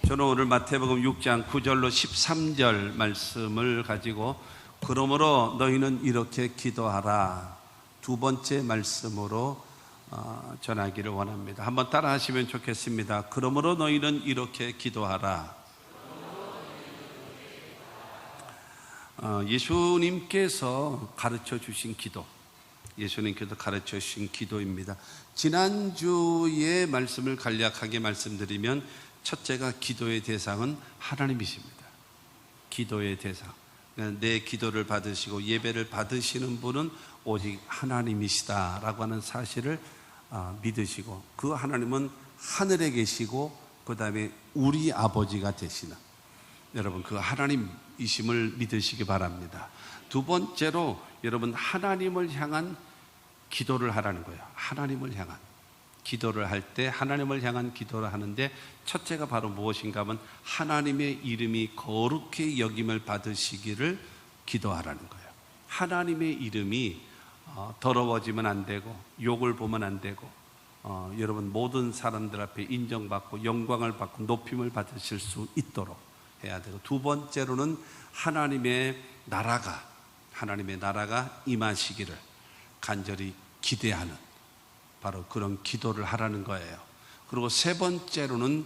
저는 오늘 마태복음 6장 9절로 13절 말씀을 가지고 그러므로 너희는 이렇게 기도하라 두 번째 말씀으로 전하기를 원합니다. 한번 따라 하시면 좋겠습니다. 그러므로 너희는 이렇게 기도하라. 예수님께서 가르쳐 주신 기도, 예수님께서 가르쳐 주신 기도입니다. 지난주의 말씀을 간략하게 말씀드리면 첫째가 기도의 대상은 하나님이십니다. 기도의 대상, 내 기도를 받으시고 예배를 받으시는 분은 오직 하나님이시다라고 하는 사실을 믿으시고, 그 하나님은 하늘에 계시고 그 다음에 우리 아버지가 되시는, 여러분 그 하나님이심을 믿으시기 바랍니다. 두 번째로 여러분 하나님을 향한 기도를 하라는 거예요. 하나님을 향한 기도를 할 때 하나님을 향한 기도를 하는데 첫째가 바로 무엇인가 하면 하나님의 이름이 거룩히 여김을 받으시기를 기도하라는 거예요. 하나님의 이름이 더러워지면 안 되고 욕을 보면 안 되고 여러분 모든 사람들 앞에 인정받고 영광을 받고 높임을 받으실 수 있도록 해야 되고, 두 번째로는 하나님의 나라가 임하시기를 간절히 기대하는 바로 그런 기도를 하라는 거예요. 그리고 세 번째로는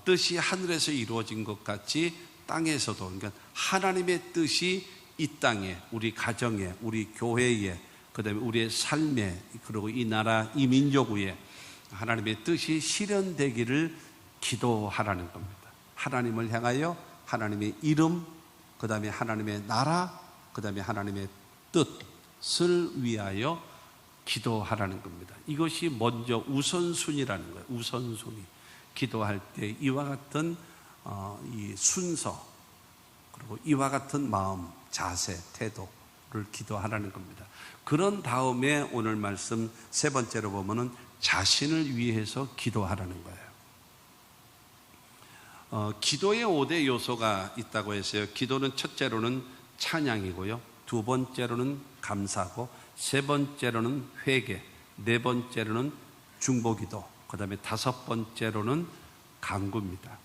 뜻이 하늘에서 이루어진 것 같이 땅에서도, 그러니까 하나님의 뜻이 이 땅에, 우리 가정에, 우리 교회에, 그 다음에 우리의 삶에, 그리고 이 나라, 이 민족 위에 하나님의 뜻이 실현되기를 기도하라는 겁니다. 하나님을 향하여 하나님의 이름, 그 다음에 하나님의 나라, 그 다음에 하나님의 뜻을 위하여 기도하라는 겁니다. 이것이 먼저 우선순위라는 거예요. 우선순위. 기도할 때 이와 같은 이 순서, 그리고 이와 같은 마음, 자세, 태도를 기도하라는 겁니다. 그런 다음에 오늘 말씀 세 번째로 보면은 자신을 위해서 기도하라는 거예요. 기도의 5대 요소가 있다고 했어요. 기도는 첫째로는 찬양이고요, 두 번째로는 감사고, 세 번째로는 회개, 네 번째로는 중보기도, 그 다음에 다섯 번째로는 간구입니다.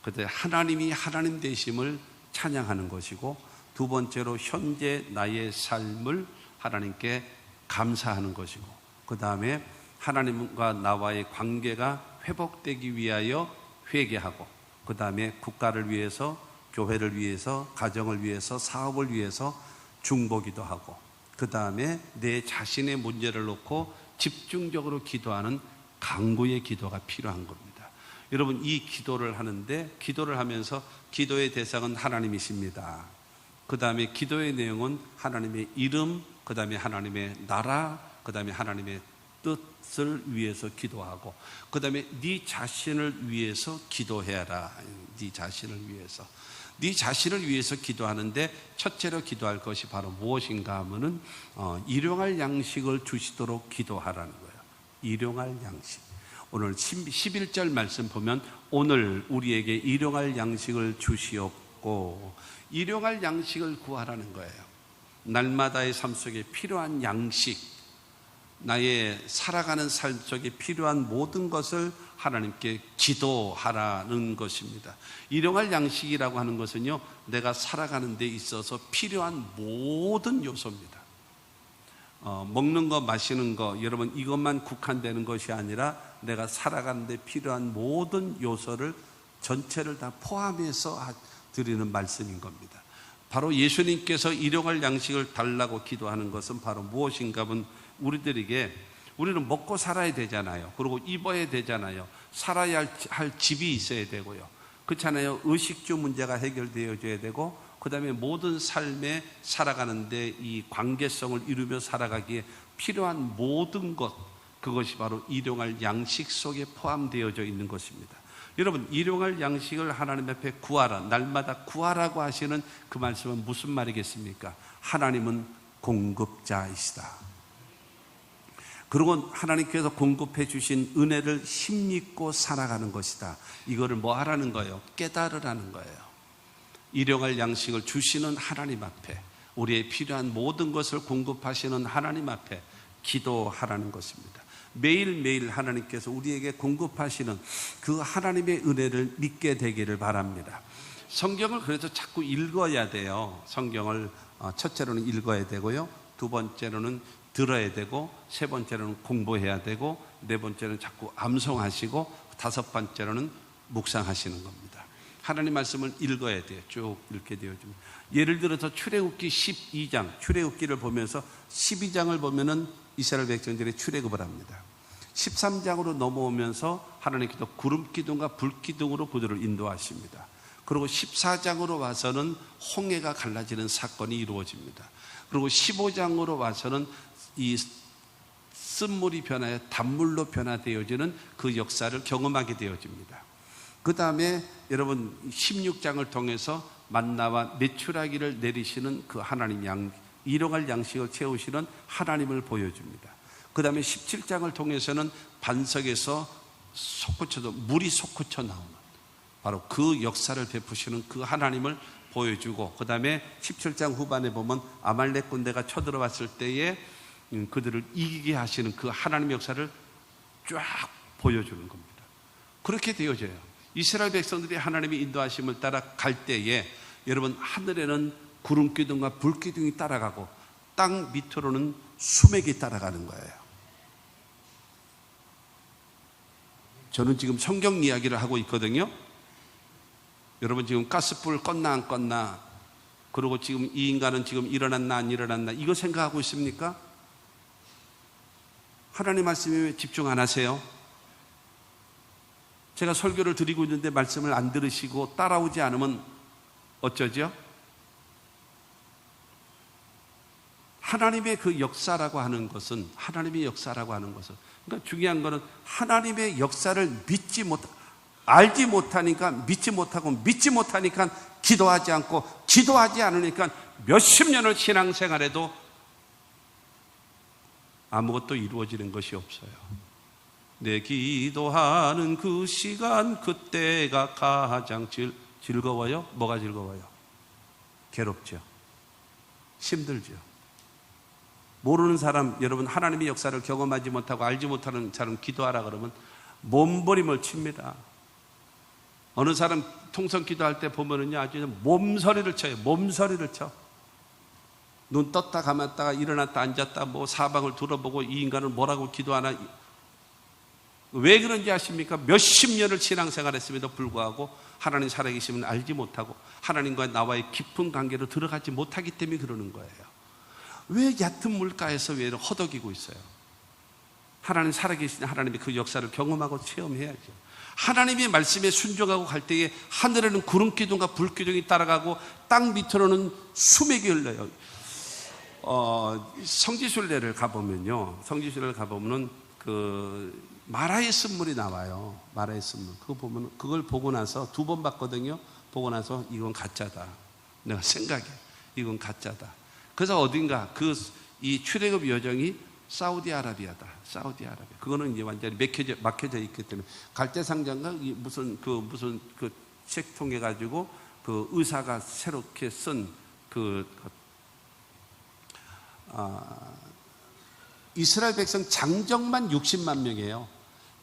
그때 하나님이 하나님 되심을 찬양하는 것이고, 두 번째로 현재 나의 삶을 하나님께 감사하는 것이고, 그 다음에 하나님과 나와의 관계가 회복되기 위하여 회개하고, 그 다음에 국가를 위해서, 교회를 위해서, 가정을 위해서, 사업을 위해서 중보기도 하고, 그 다음에 내 자신의 문제를 놓고 집중적으로 기도하는 간구의 기도가 필요한 겁니다. 여러분 이 기도를 하는데, 기도를 하면서 기도의 대상은 하나님이십니다. 그 다음에 기도의 내용은 하나님의 이름, 그 다음에 하나님의 나라, 그 다음에 하나님의 뜻을 위해서 기도하고, 그 다음에 네 자신을 위해서 기도해라. 네 자신을 위해서. 네 자신을 위해서 기도하는데 첫째로 기도할 것이 바로 무엇인가 하면은 일용할 양식을 주시도록 기도하라는 거예요. 일용할 양식. 오늘 11절 말씀 보면 오늘 우리에게 일용할 양식을 주시옵고, 일용할 양식을 구하라는 거예요. 날마다의 삶 속에 필요한 양식, 나의 살아가는 삶 속에 필요한 모든 것을 하나님께 기도하라는 것입니다. 일용할 양식이라고 하는 것은요, 내가 살아가는 데 있어서 필요한 모든 요소입니다. 먹는 거, 마시는 거, 여러분 이것만 국한되는 것이 아니라 내가 살아가는 데 필요한 모든 요소를 전체를 다 포함해서 드리는 말씀인 겁니다. 바로 예수님께서 일용할 양식을 달라고 기도하는 것은 바로 무엇인가 하면 우리는 먹고 살아야 되잖아요. 그리고 입어야 되잖아요. 살아야 할 집이 있어야 되고요. 그렇잖아요. 의식주 문제가 해결되어져야 되고, 그 다음에 모든 삶에 살아가는데 이 관계성을 이루며 살아가기에 필요한 모든 것, 그것이 바로 일용할 양식 속에 포함되어져 있는 것입니다. 여러분 일용할 양식을 하나님 앞에 구하라, 날마다 구하라고 하시는 그 말씀은 무슨 말이겠습니까? 하나님은 공급자이시다. 그리고 하나님께서 공급해 주신 은혜를 힘입고 살아가는 것이다. 이거를 뭐 하라는 거예요? 깨달으라는 거예요. 일용할 양식을 주시는 하나님 앞에, 우리의 필요한 모든 것을 공급하시는 하나님 앞에 기도하라는 것입니다. 매일매일 하나님께서 우리에게 공급하시는 그 하나님의 은혜를 믿게 되기를 바랍니다. 성경을 그래서 자꾸 읽어야 돼요. 성경을 첫째로는 읽어야 되고요, 두 번째로는 들어야 되고, 세 번째로는 공부해야 되고, 네 번째로는 자꾸 암송하시고, 다섯 번째로는 묵상하시는 겁니다. 하나님 말씀을 읽어야 돼요. 쭉 읽게 되어집니다. 예를 들어서 출애굽기 12장, 출애굽기를 보면서 12장을 보면은 이스라엘 백성들이 출애굽을 합니다. 13장으로 넘어오면서 하나님께서 구름 기둥과 불 기둥으로 그들을 인도하십니다. 그리고 14장으로 와서는 홍해가 갈라지는 사건이 이루어집니다. 그리고 15장으로 와서는 이 쓴물이 변하여 단물로 변화되어지는 그 역사를 경험하게 되어집니다. 그 다음에 여러분 16장을 통해서 만나와 메추라기를 내리시는 그 하나님, 일용할 양식을 채우시는 하나님을 보여줍니다. 그 다음에 17장을 통해서는 반석에서 솟구쳐서 물이 솟구쳐 나오는 바로 그 역사를 베푸시는 그 하나님을 보여주고, 그 다음에 17장 후반에 보면 아말렉 군대가 쳐들어왔을 때에 그들을 이기게 하시는 그 하나님의 역사를 쫙 보여주는 겁니다. 그렇게 되어져요. 이스라엘 백성들이 하나님의 인도하심을 따라 갈 때에 여러분, 하늘에는 구름 기둥과 불 기둥이 따라가고 땅 밑으로는 수맥이 따라가는 거예요. 저는 지금 성경 이야기를 하고 있거든요. 여러분, 지금 가스불 껐나 안 껐나, 그리고 지금 이 인간은 지금 일어났나 안 일어났나, 이거 생각하고 있습니까? 하나님 말씀에 왜 집중 안 하세요? 제가 설교를 드리고 있는데 말씀을 안 들으시고 따라오지 않으면 어쩌죠? 하나님의 그 역사라고 하는 것은, 그러니까 중요한 것은 하나님의 역사를 알지 못하니까 믿지 못하니까 기도하지 않고, 기도하지 않으니까 몇십 년을 신앙생활해도 아무것도 이루어지는 것이 없어요. 내 기도하는 그 시간, 그때가 가장 즐거워요? 뭐가 즐거워요? 괴롭죠. 힘들죠. 모르는 사람, 여러분, 하나님의 역사를 경험하지 못하고 알지 못하는 사람 기도하라 그러면 몸부림을 칩니다. 어느 사람 통성 기도할 때 보면은요, 아주 몸서리를 쳐요. 몸서리를 쳐. 눈 떴다 감았다가 일어났다 앉았다 뭐 사방을 둘러보고 이 인간은 뭐라고 기도하나. 왜 그런지 아십니까? 몇십 년을 신앙생활 했음에도 불구하고 하나님 살아계심을 알지 못하고 하나님과 나와의 깊은 관계로 들어가지 못하기 때문에 그러는 거예요. 왜 얕은 물가에서 왜 허덕이고 있어요? 하나님 살아계신 하나님의 그 역사를 경험하고 체험해야죠. 하나님의 말씀에 순종하고 갈 때에 하늘에는 구름 기둥과 불 기둥이 따라가고 땅 밑으로는 수맥이 흘러요. 성지순례를 가보면요, 성지순례를 가보면은 그 마라의 쓴물이 나와요. 마라의 쓴물. 그거 보면, 그걸 보고 나서 두 번 봤거든요. 보고 나서 이건 가짜다. 내가 생각해. 이건 가짜다. 그래서 어딘가 이 출애굽 여정이 사우디아라비아다. 사우디아라비아. 그거는 이제 완전히 막혀져 있기 때문에 갈대상자인가 무슨 책 통해 가지고 그 의사가 새롭게 쓴 이스라엘 백성 장정만 60만 명이에요.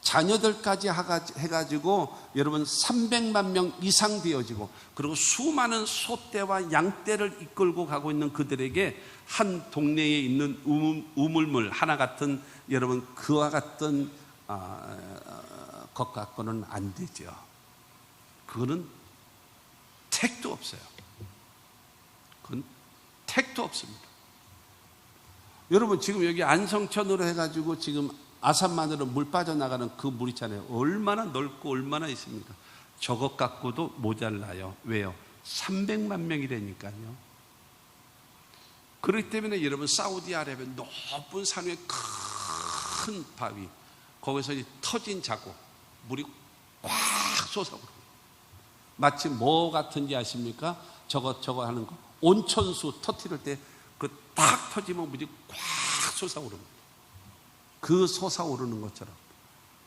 자녀들까지 해가지고 여러분 300만 명 이상 되어지고, 그리고 수많은 소떼와 양떼를 이끌고 가고 있는 그들에게 한 동네에 있는 우물물 하나 같은, 여러분 그와 같은 것 갖고는 안 되죠. 그거는 택도 없어요. 그건 택도 없습니다. 여러분, 지금 여기 안성천으로 해가지고 지금 아산만으로 물 빠져나가는 그 물 있잖아요. 얼마나 넓고 얼마나 있습니까? 저것 갖고도 모자라요. 왜요? 300만 명이라니까요. 그렇기 때문에 여러분, 사우디아라비아 높은 산 위에 큰 바위, 거기서 터진 자국, 물이 꽉 솟아오르고, 마치 뭐 같은지 아십니까? 저거 하는 거, 온천수 터뜨릴 때 그 딱 터지면 물이 꽉 솟아오르는, 그 솟아오르는 것처럼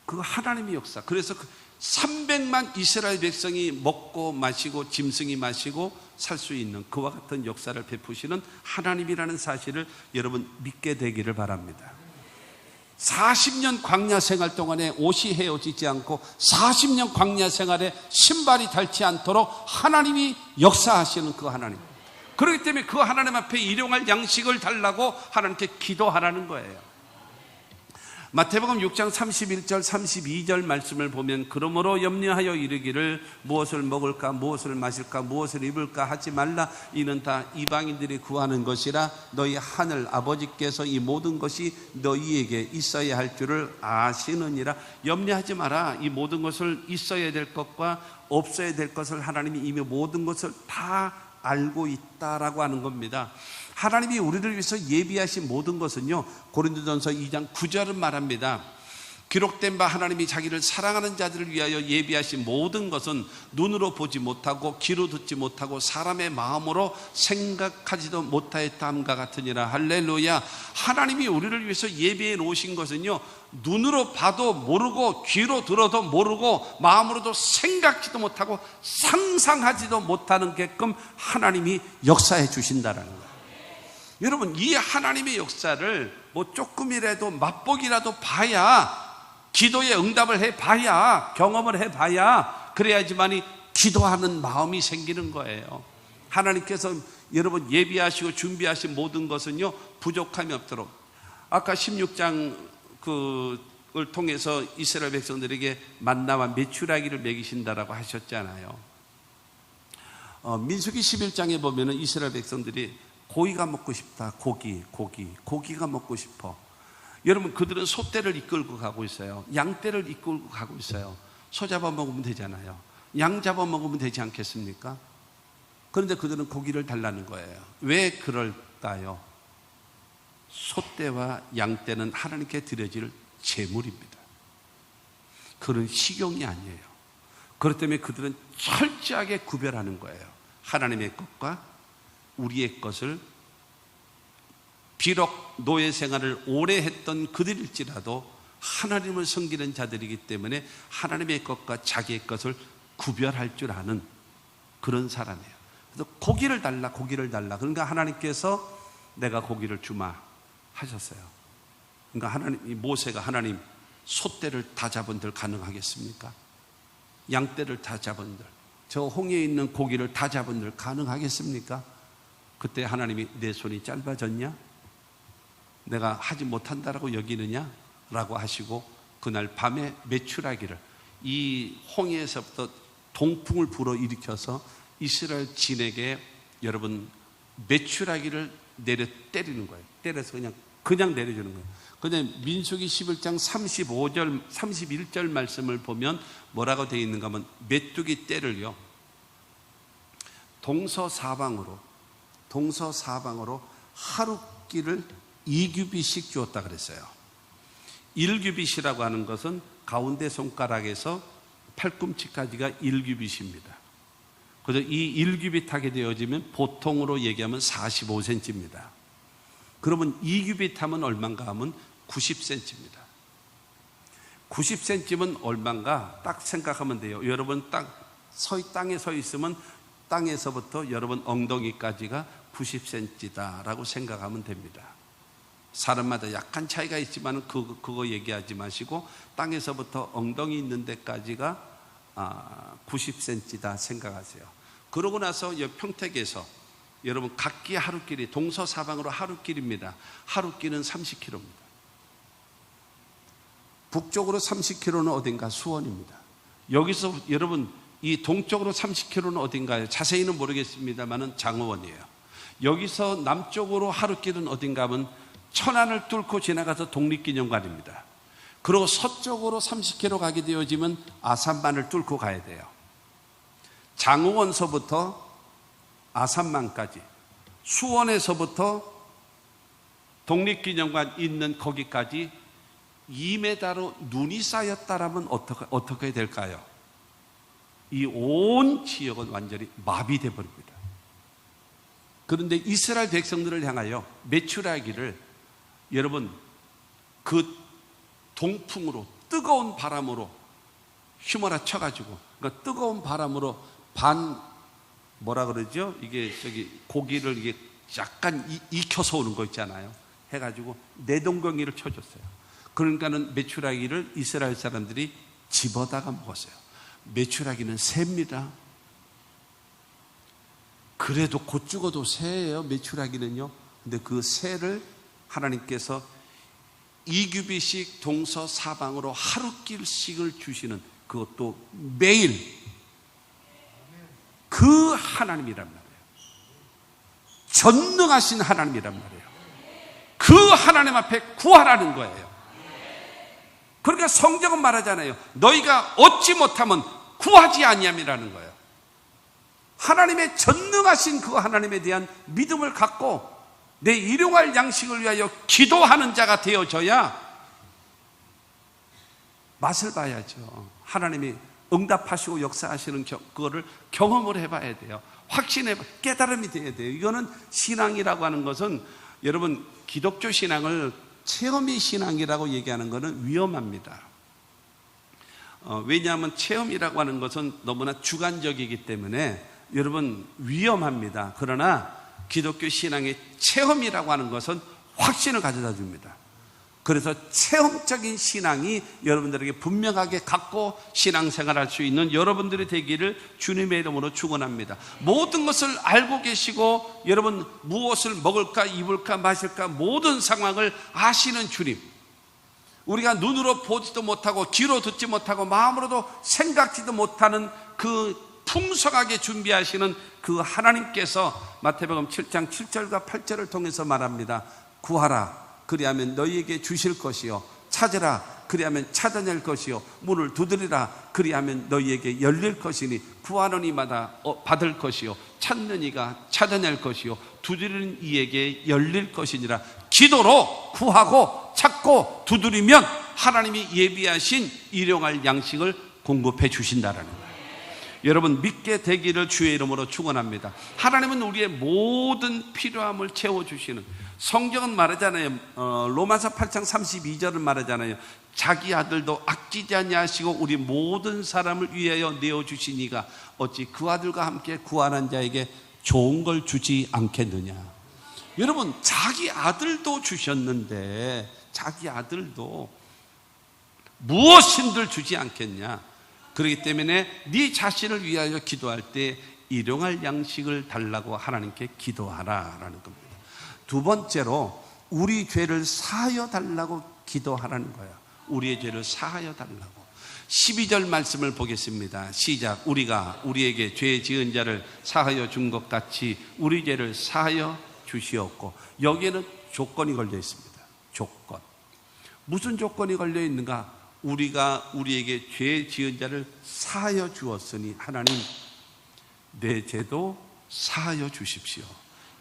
그 하나님의 역사. 그래서 그 300만 이스라엘 백성이 먹고 마시고 짐승이 마시고 살 수 있는 그와 같은 역사를 베푸시는 하나님이라는 사실을 여러분 믿게 되기를 바랍니다. 40년 광야 생활 동안에 옷이 헤어지지 않고 40년 광야 생활에 신발이 닳지 않도록 하나님이 역사하시는 그 하나님. 그렇기 때문에 그 하나님 앞에 일용할 양식을 달라고 하나님께 기도하라는 거예요. 마태복음 6장 31절 32절 말씀을 보면 그러므로 염려하여 이르기를 무엇을 먹을까 무엇을 마실까 무엇을 입을까 하지 말라. 이는 다 이방인들이 구하는 것이라. 너희 하늘 아버지께서 이 모든 것이 너희에게 있어야 할 줄을 아시느니라. 염려하지 마라. 이 모든 것을 있어야 될 것과 없어야 될 것을 하나님이 이미 모든 것을 다 알고 있다라고 하는 겁니다. 하나님이 우리를 위해서 예비하신 모든 것은요, 고린도전서 2장 9절은 말합니다. 기록된 바 하나님이 자기를 사랑하는 자들을 위하여 예비하신 모든 것은 눈으로 보지 못하고 귀로 듣지 못하고 사람의 마음으로 생각하지도 못하였다함과 같으니라. 할렐루야. 하나님이 우리를 위해서 예비해 놓으신 것은요, 눈으로 봐도 모르고 귀로 들어도 모르고 마음으로도 생각지도 못하고 상상하지도 못하는 게끔 하나님이 역사해 주신다는 거예요. 여러분, 이 하나님의 역사를 뭐 조금이라도 맛보기라도 봐야, 기도에 응답을 해봐야, 경험을 해봐야, 그래야지만이 기도하는 마음이 생기는 거예요. 하나님께서 여러분 예비하시고 준비하신 모든 것은요, 부족함이 없도록. 아까 16장 을 통해서 이스라엘 백성들에게 만나와 메추라기를 먹이신다라고 하셨잖아요. 민수기 11장에 보면은 이스라엘 백성들이 고기가 먹고 싶다. 고기가 먹고 싶어. 여러분, 그들은 소떼를 이끌고 가고 있어요. 양떼를 이끌고 가고 있어요. 소 잡아 먹으면 되잖아요. 양 잡아 먹으면 되지 않겠습니까? 그런데 그들은 고기를 달라는 거예요. 왜 그럴까요? 소떼와 양떼는 하나님께 드려질 제물입니다. 그런 식용이 아니에요. 그렇기 때문에 그들은 철저하게 구별하는 거예요. 하나님의 것과 우리의 것을. 비록 노예 생활을 오래 했던 그들일지라도 하나님을 섬기는 자들이기 때문에 하나님의 것과 자기의 것을 구별할 줄 아는 그런 사람이에요. 그래서 고기를 달라. 그러니까 하나님께서 내가 고기를 주마 하셨어요. 그러니까 모세가 하나님, 소떼를 다 잡은들 가능하겠습니까? 양떼를 다 잡은들, 저 홍해에 있는 고기를 다 잡은들 가능하겠습니까? 그때 하나님이 내 손이 짧아졌냐? 내가 하지 못한다라고 여기느냐? 라고 하시고 그날 밤에 메추라기를, 이 홍해에서부터 동풍을 불어일으켜서 이스라엘 진에게 여러분 메추라기를 내려 때리는 거예요. 때려서 그냥 내려주는 거예요. 그런데 민수기 11장 35절 31절 말씀을 보면 뭐라고 되어 있는가 하면 메뚜기 떼를요, 동서사방으로 하루 끼를 2규빗씩 주었다 그랬어요. 1규빗이라고 하는 것은 가운데 손가락에서 팔꿈치까지가 1규빗입니다. 그래서 이 1규빗 하게 되어지면 보통으로 얘기하면 45cm입니다. 그러면 2규빗 하면 얼마인가 하면 90cm입니다. 90cm면 얼마인가 딱 생각하면 돼요. 여러분 땅에 서 있으면 땅에서부터 여러분 엉덩이까지가 90cm다라고 생각하면 됩니다. 사람마다 약간 차이가 있지만 그거 얘기하지 마시고 땅에서부터 엉덩이 있는 데까지가 90cm다 생각하세요. 그러고 나서 평택에서 여러분 각기 하루길이 동서사방으로 하루길입니다. 하루길은 30km입니다. 북쪽으로 30km는 어딘가 수원입니다. 여기서 여러분 이 동쪽으로 30km는 어딘가요? 자세히는 모르겠습니다만은 장어원이에요. 여기서 남쪽으로 하루길은 어딘가 하면 천안을 뚫고 지나가서 독립기념관입니다. 그리고 서쪽으로 30km 가게 되어지면 아산만을 뚫고 가야 돼요. 장어원서부터 아산만까지, 수원에서부터 독립기념관 있는 거기까지 2m로 눈이 쌓였다라면 어떻게 될까요? 이 온 지역은 완전히 마비돼 버립니다. 그런데 이스라엘 백성들을 향하여 메추라기를 여러분 그 동풍으로, 뜨거운 바람으로 휘몰아 쳐가지고, 그러니까 뜨거운 바람으로 뭐라 그러죠? 이게 고기를 이게 약간 익혀서 오는 거 있잖아요. 해가지고 내동경이를 쳐줬어요. 그러니까는 메추라기를 이스라엘 사람들이 집어다가 먹었어요. 메추라기는 새입니다. 그래도 곧 죽어도 새예요, 메추라기는요. 근데 그 새를 하나님께서 2규빗씩 동서사방으로 하루길씩을 주시는, 그것도 매일 그 하나님이란 말이에요. 전능하신 하나님이란 말이에요. 그 하나님 앞에 구하라는 거예요. 그러니까 성경은 말하잖아요. 너희가 얻지 못하면 구하지 아니함이라는 거예요. 하나님의 전능하신 그 하나님에 대한 믿음을 갖고 내 일용할 양식을 위하여 기도하는 자가 되어져야 맛을 봐야죠. 하나님이 응답하시고 역사하시는 그거를 경험을 해봐야 돼요. 확신해봐, 깨달음이 돼야 돼요. 이거는 신앙이라고 하는 것은, 여러분, 기독교 신앙을 체험의 신앙이라고 얘기하는 것은 위험합니다. 왜냐하면 체험이라고 하는 것은 너무나 주관적이기 때문에 여러분 위험합니다. 그러나 기독교 신앙의 체험이라고 하는 것은 확신을 가져다 줍니다. 그래서 체험적인 신앙이 여러분들에게 분명하게 갖고 신앙생활할 수 있는 여러분들이 되기를 주님의 이름으로 축원합니다. 모든 것을 알고 계시고 여러분 무엇을 먹을까 입을까 마실까 모든 상황을 아시는 주님, 우리가 눈으로 보지도 못하고 귀로 듣지 못하고 마음으로도 생각지도 못하는 그 풍성하게 준비하시는 그 하나님께서 마태복음 7장 7절과 8절을 통해서 말합니다. 구하라, 그리하면 너희에게 주실 것이요, 찾으라, 그리하면 찾아낼 것이요, 문을 두드리라, 그리하면 너희에게 열릴 것이니 구하는 이마다 받을 것이요, 찾는 이가 찾아낼 것이요, 두드리는 이에게 열릴 것이니라. 기도로 구하고 찾고 두드리면 하나님이 예비하신 일용할 양식을 공급해 주신다라는 거예요. 여러분 믿게 되기를 주의 이름으로 축원합니다. 하나님은 우리의 모든 필요함을 채워주시는, 성경은 말하잖아요. 로마서 8장 32절은 말하잖아요. 자기 아들도 아끼지 아니하시고 우리 모든 사람을 위하여 내어주시니가 어찌 그 아들과 함께 구하는 자에게 좋은 걸 주지 않겠느냐. 여러분 자기 아들도 주셨는데 자기 아들도 무엇인들 주지 않겠냐. 그렇기 때문에 네 자신을 위하여 기도할 때 일용할 양식을 달라고 하나님께 기도하라라는 겁니다. 두 번째로 우리 죄를 사하여 달라고 기도하라는 거예요. 우리의 죄를 사하여 달라고. 12절 말씀을 보겠습니다. 시작. 우리가 우리에게 죄 지은 자를 사하여 준 것 같이 우리 죄를 사하여 주시옵고. 여기에는 조건이 걸려 있습니다. 조건. 무슨 조건이 걸려 있는가? 우리가 우리에게 죄 지은 자를 사하여 주었으니 하나님 내 죄도 사하여 주십시오.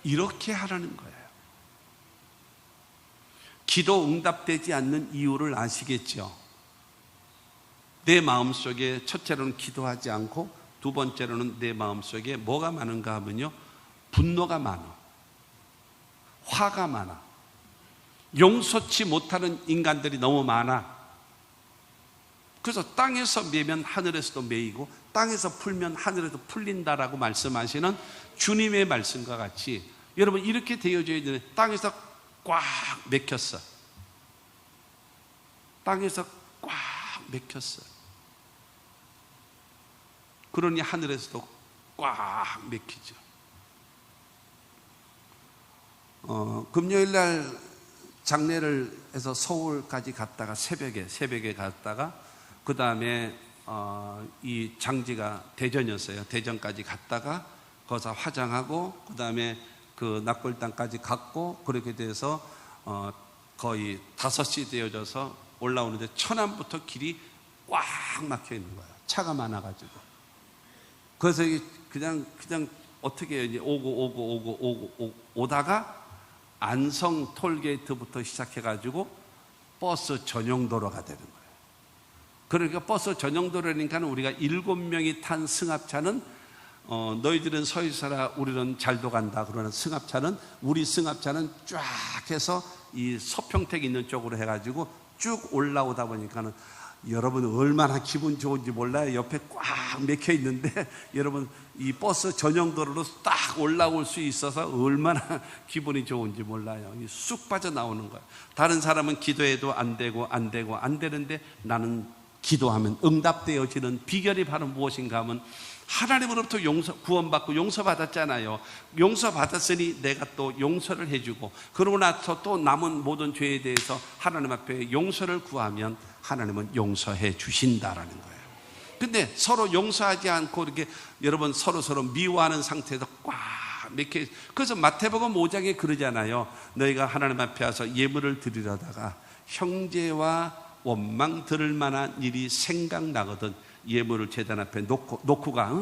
이렇게 하라는 거예요. 기도 응답되지 않는 이유를 아시겠죠? 내 마음속에 첫째로는 기도하지 않고 두 번째로는 내 마음속에 뭐가 많은가 하면요, 분노가 많아, 화가 많아, 용서치 못하는 인간들이 너무 많아. 그래서 땅에서 매면 하늘에서도 매이고 땅에서 풀면 하늘에도 풀린다라고 말씀하시는 주님의 말씀과 같이 여러분 이렇게 되어져야 되는, 땅에서 꽉 맥혔어. 땅에서 꽉 맥혔어. 그러니 하늘에서도 꽉 맥히죠. 금요일 날 장례를 해서 서울까지 갔다가 새벽에 갔다가 그 다음에 이 장지가 대전이었어요. 대전까지 갔다가 거기서 화장하고 그 다음에 그 낙골당까지 갔고, 그렇게 돼서 거의 5시 되어져서 올라오는데 천안부터 길이 꽉 막혀 있는 거예요. 차가 많아가지고. 그래서 그냥 어떻게 해요? 오다가 안성 톨게이트부터 시작해가지고 버스 전용도로가 되는 거예요. 그러니까 버스 전용도로니까 우리가 7명이 탄 승합차는 너희들은 서 있어라, 우리는 잘도 간다 그러는 승합차는, 우리 승합차는 쫙 해서 이 서평택 있는 쪽으로 해가지고 쭉 올라오다 보니까는 여러분 얼마나 기분 좋은지 몰라요. 옆에 꽉 막혀 있는데 여러분 이 버스 전용도로로 딱 올라올 수 있어서 얼마나 기분이 좋은지 몰라요. 쑥 빠져나오는 거예요. 다른 사람은 기도해도 안 되는데 나는 기도하면 응답되어지는 비결이 바로 무엇인가 하면 하나님으로부터 구원받고 용서받았잖아요. 용서받았으니 내가 또 용서를 해주고 그러고 나서 또 남은 모든 죄에 대해서 하나님 앞에 용서를 구하면 하나님은 용서해 주신다라는 거예요. 근데 서로 용서하지 않고 이렇게 여러분 서로 미워하는 상태에서 꽉 막혀. 그래서 마태복음 5장에 그러잖아요. 너희가 하나님 앞에 와서 예물을 드리려다가 형제와 원망 들을 만한 일이 생각나거든 예물을 제단 앞에 놓고 가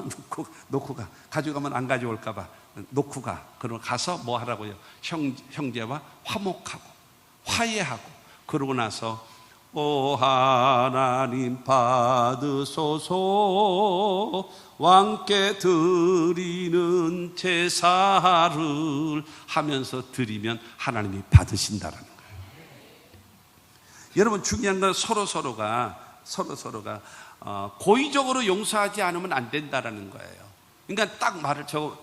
가져가면 안 가져올까 봐 놓고 가. 그러고 가서 뭐 하라고요? 형제와 화목하고 화해하고 그러고 나서 오 하나님 받으소서 왕께 드리는 제사를 하면서 드리면 하나님이 받으신다라는 거예요. 여러분 중요한 건 서로가 고의적으로 용서하지 않으면 안 된다라는 거예요. 그러니까 딱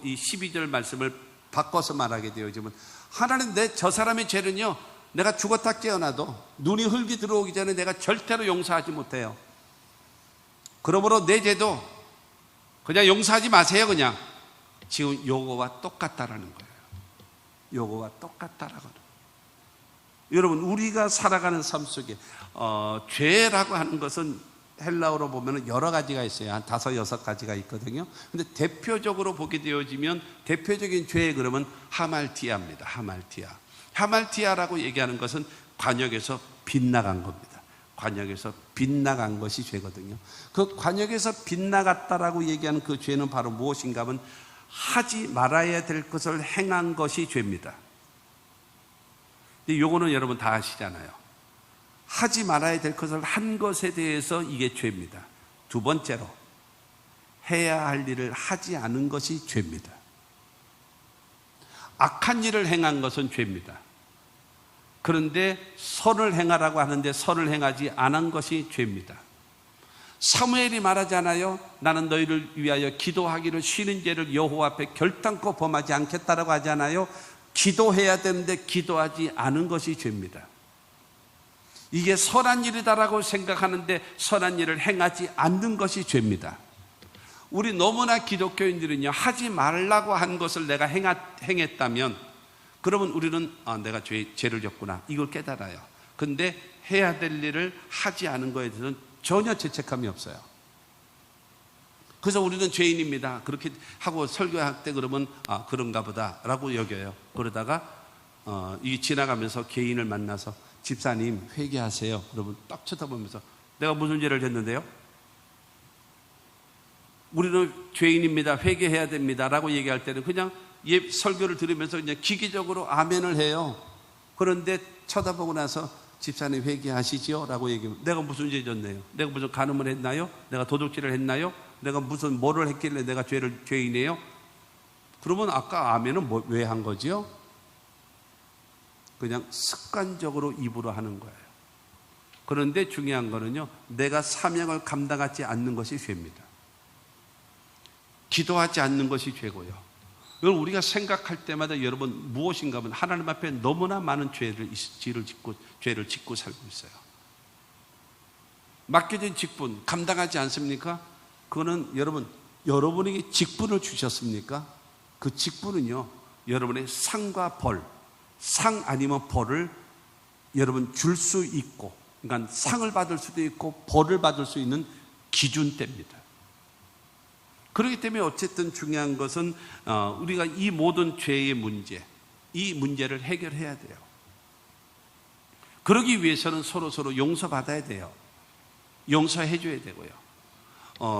이 12절 말씀을 바꿔서 말하게 되어지면 하나님 저 사람의 죄는요 내가 죽었다 깨어나도 눈이 흙이 들어오기 전에 내가 절대로 용서하지 못해요. 그러므로 내 죄도 그냥 용서하지 마세요. 그냥 지금 요거와 똑같다라는 거예요. 요거와 똑같다라고. 여러분 우리가 살아가는 삶 속에 죄라고 하는 것은 헬라어로 보면 여러 가지가 있어요. 한 5, 6가지가 있거든요. 근데 대표적으로 보게 되어지면 대표적인 죄 그러면 하말티아입니다. 하말티아라고 얘기하는 것은 관역에서 빗나간 겁니다. 관역에서 빗나간 것이 죄거든요. 그 관역에서 빗나갔다라고 얘기하는 그 죄는 바로 무엇인가 하면 하지 말아야 될 것을 행한 것이 죄입니다. 근데 요거는 여러분 다 아시잖아요. 하지 말아야 될 것을 한 것에 대해서 이게 죄입니다. 두 번째로 해야 할 일을 하지 않은 것이 죄입니다. 악한 일을 행한 것은 죄입니다. 그런데 선을 행하라고 하는데 선을 행하지 않은 것이 죄입니다. 사무엘이 말하잖아요. 나는 너희를 위하여 기도하기를 쉬는 죄를 여호와 앞에 결단코 범하지 않겠다라고 하잖아요. 기도해야 되는데 기도하지 않은 것이 죄입니다. 이게 선한 일이다라고 생각하는데 선한 일을 행하지 않는 것이 죄입니다. 우리 너무나 기독교인들은요 하지 말라고 한 것을 내가 행했다면 그러면 우리는 내가 죄를 졌구나 이걸 깨달아요. 근데 해야 될 일을 하지 않은 것에 대해서는 전혀 죄책감이 없어요. 그래서 우리는 죄인입니다 그렇게 하고 설교할 때 그러면 그런가 보다 라고 여겨요. 그러다가 이 지나가면서 개인을 만나서 집사님 회개하세요. 그러면 딱 쳐다보면서 내가 무슨 죄를 졌는데요? 우리는 죄인입니다. 회개해야 됩니다. 라고 얘기할 때는 그냥 설교를 들으면서 그냥 기계적으로 아멘을 해요. 그런데 쳐다보고 나서 집사님 회개하시지요? 라고 얘기하면 내가 무슨 죄 졌네요? 내가 무슨 간음을 했나요? 내가 도둑질을 했나요? 내가 무슨 뭐를 했길래 내가 죄인이에요? 그러면 아까 아멘은 왜 한 거지요? 그냥 습관적으로 입으로 하는 거예요. 그런데 중요한 거는요 내가 사명을 감당하지 않는 것이 죄입니다. 기도하지 않는 것이 죄고요. 이걸 우리가 생각할 때마다 여러분 무엇인가 하면 하나님 앞에 너무나 많은 죄를 짓고 살고 있어요. 맡겨진 직분 감당하지 않습니까? 그거는 여러분에게 직분을 주셨습니까? 그 직분은요 여러분의 상과 벌, 상 아니면 벌을 여러분 줄 수 있고 그러니까 상을 받을 수도 있고 벌을 받을 수 있는 기준대입니다. 그렇기 때문에 어쨌든 중요한 것은 우리가 이 모든 죄의 문제, 이 문제를 해결해야 돼요. 그러기 위해서는 서로 용서받아야 돼요. 용서해 줘야 되고요.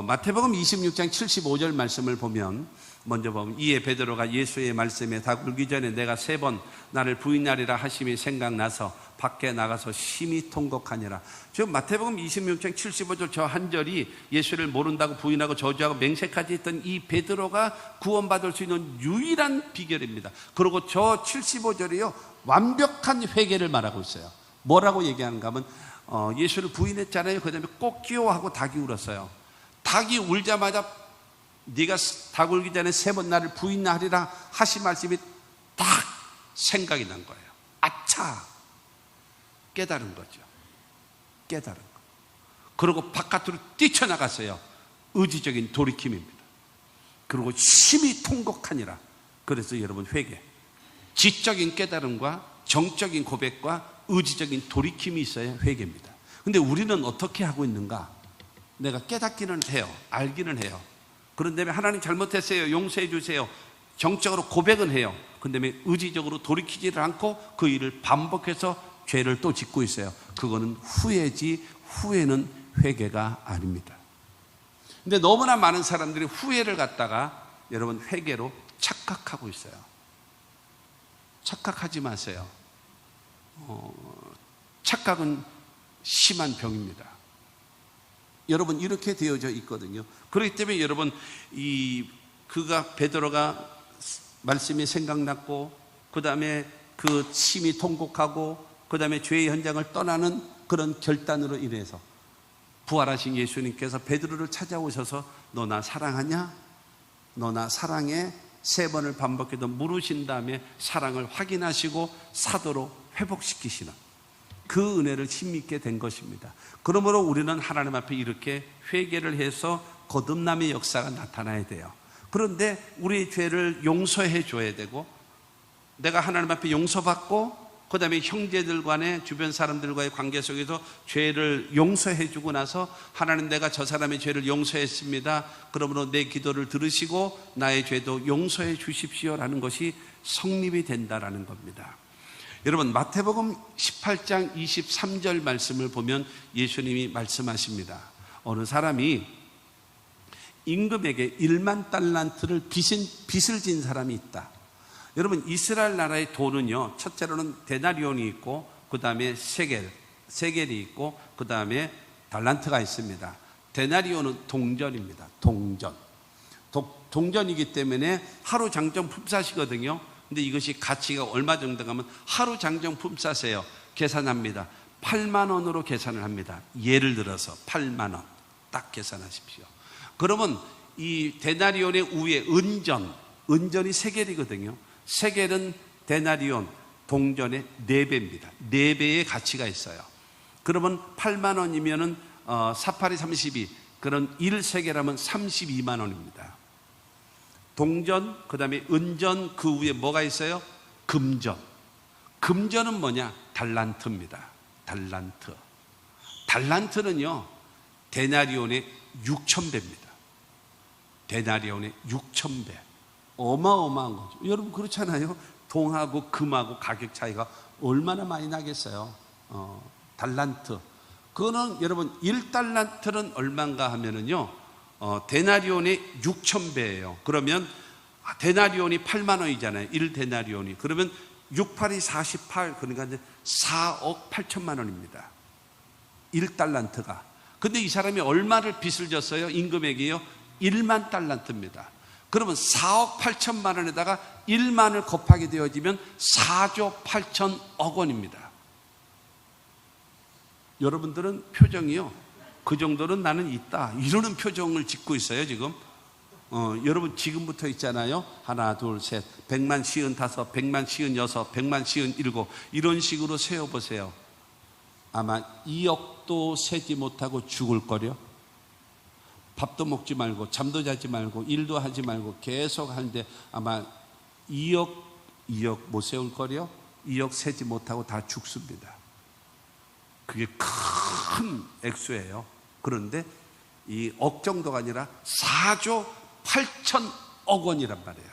마태복음 26장 75절 말씀을 보면 먼저 보면 이에 베드로가 예수의 말씀에 다굴기 전에 내가 3번 나를 부인하리라 하심이 생각나서 밖에 나가서 심히 통곡하니라. 지금 마태복음 26장 75절 저 한 절이 예수를 모른다고 부인하고 저주하고 맹세까지 했던 이 베드로가 구원받을 수 있는 유일한 비결입니다. 그리고 저 75절이요 완벽한 회개를 말하고 있어요. 뭐라고 얘기하는가 하면 예수를 부인했잖아요. 그 다음에 꼭 끼워 하고 닭이 울었어요. 닭이 울자마자 네가 닭 울기 전에 3번 나를 부인하리라 하신 말씀이 딱 생각이 난 거예요. 아차! 깨달은 거죠. 깨달은 거. 그리고 바깥으로 뛰쳐나갔어요. 의지적인 돌이킴입니다. 그리고 심히 통곡하니라. 그래서 여러분, 회개, 지적인 깨달음과 정적인 고백과 의지적인 돌이킴이 있어야 회개입니다. 근데 우리는 어떻게 하고 있는가? 내가 깨닫기는 해요. 알기는 해요. 그런 다음에 하나님 잘못했어요, 용서해 주세요, 정적으로 고백은 해요. 그런 다음에 의지적으로 돌이키지를 않고 그 일을 반복해서 죄를 또 짓고 있어요. 그거는 후회지, 후회는 회개가 아닙니다. 근데 너무나 많은 사람들이 후회를 갖다가 여러분 회개로 착각하고 있어요. 착각하지 마세요. 착각은 심한 병입니다. 여러분, 이렇게 되어져 있거든요. 그렇기 때문에 여러분, 베드로가 말씀이 생각났고, 그 다음에 그 심히 통곡하고, 그 다음에 죄의 현장을 떠나는 그런 결단으로 인해서 부활하신 예수님께서 베드로를 찾아오셔서 너 나 사랑하냐? 너 나 사랑해? 3번을 반복해서 물으신 다음에 사랑을 확인하시고 사도로 회복시키시는 그 은혜를 힘있게 된 것입니다. 그러므로 우리는 하나님 앞에 이렇게 회개를 해서 거듭남의 역사가 나타나야 돼요. 그런데 우리의 죄를 용서해 줘야 되고, 내가 하나님 앞에 용서받고 그 다음에 형제들 간에 주변 사람들과의 관계 속에서 죄를 용서해 주고 나서 하나님, 내가 저 사람의 죄를 용서했습니다, 그러므로 내 기도를 들으시고 나의 죄도 용서해 주십시오라는 것이 성립이 된다라는 겁니다. 여러분, 마태복음 18장 23절 말씀을 보면 예수님이 말씀하십니다. 어느 사람이 임금에게 1만 달란트를 빚을 진 사람이 있다. 여러분, 이스라엘 나라의 돈은요, 첫째로는 데나리온이 있고, 그 다음에 세겔이 있고, 그 다음에 달란트가 있습니다. 데나리온은 동전입니다. 동전이기 때문에 하루 장정 품삯이거든요. 근데 이것이 가치가 얼마 정도 가면 하루 장정 품삯이에요. 계산합니다. 8만 원으로 계산을 합니다. 예를 들어서 8만 원 딱 계산하십시오. 그러면 이 데나리온의 위에 은전이 세겔이거든요. 세겔은 데나리온, 동전의 4배입니다. 4배의 가치가 있어요. 그러면 8만 원이면은 4,8이 32, 그런 1세겔하면 32만 원입니다. 동전, 그 다음에 은전, 그 위에 뭐가 있어요? 금전은 뭐냐? 달란트입니다. 달란트는요, 데나리온의 6,000배입니다. 데나리온의 6,000배. 어마어마한 거죠. 여러분, 그렇잖아요. 동하고 금하고 가격 차이가 얼마나 많이 나겠어요. 달란트. 그거는 여러분, 1달란트는 얼마인가 하면은요, 데나리온의 6,000배예요. 그러면 데나리온이 8만 원이잖아요. 1데나리온이. 그러면 6,8이 48, 그러니까 이제 4억 8천만 원입니다. 1달란트가. 근데 이 사람이 얼마를 빚을 졌어요? 임금에게요? 1만 달란트입니다. 그러면 4억 8천만 원에다가 1만을 곱하게 되어지면 4조 8천억 원입니다. 여러분들은 표정이요, 그 정도는 나는 있다, 이러는 표정을 짓고 있어요 지금. 여러분, 지금부터 있잖아요. 하나, 둘, 셋, 100만 55, 100만 56, 100만 57, 이런 식으로 세어보세요. 아마 2억도 세지 못하고 죽을 거려. 밥도 먹지 말고 잠도 자지 말고 일도 하지 말고 계속 하는데 아마 2억 못 세울 거려. 2억 세지 못하고 다 죽습니다. 그게 큰 액수예요. 그런데 이 억 정도가 아니라 4조 8천억 원이란 말이에요.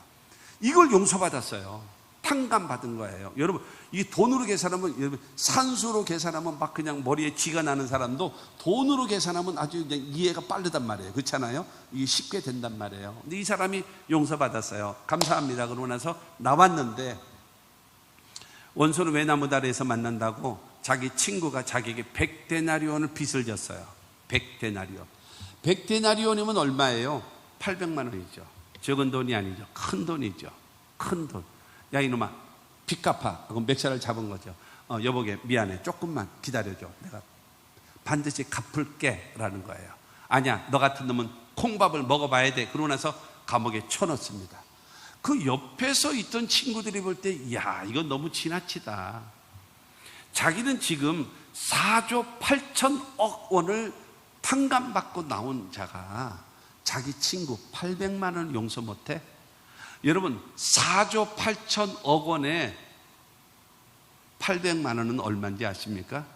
이걸 용서받았어요. 탕감받은 거예요. 여러분, 이 돈으로 계산하면, 여러분, 산수로 계산하면 막 그냥 머리에 쥐가 나는 사람도 돈으로 계산하면 아주 그냥 이해가 빠르단 말이에요. 그렇잖아요? 이게 쉽게 된단 말이에요. 근데 이 사람이 용서받았어요. 감사합니다. 그러고 나서 나왔는데, 원수는 외나무다리에서 만난다고 자기 친구가 자기에게 100데나리온을 빚을 졌어요. 100데나리온. 100데나리온이면 얼마예요? 800만 원이죠. 적은 돈이 아니죠. 큰 돈이죠. 큰 돈. 야, 이놈아, 빚 갚아. 하고 맥살을 잡은 거죠. 여보게, 미안해. 조금만 기다려줘. 내가 반드시 갚을게 라는 거예요. 아니야, 너 같은 놈은 콩밥을 먹어봐야 돼. 그러고 나서 감옥에 쳐넣습니다. 그 옆에서 있던 친구들이 볼 때, 야, 이건 너무 지나치다. 자기는 지금 4조 8천억 원을 탕감받고 나온 자가 자기 친구 800만 원을 용서 못해? 여러분, 4조 8천억 원에 800만 원은 얼마인지 아십니까?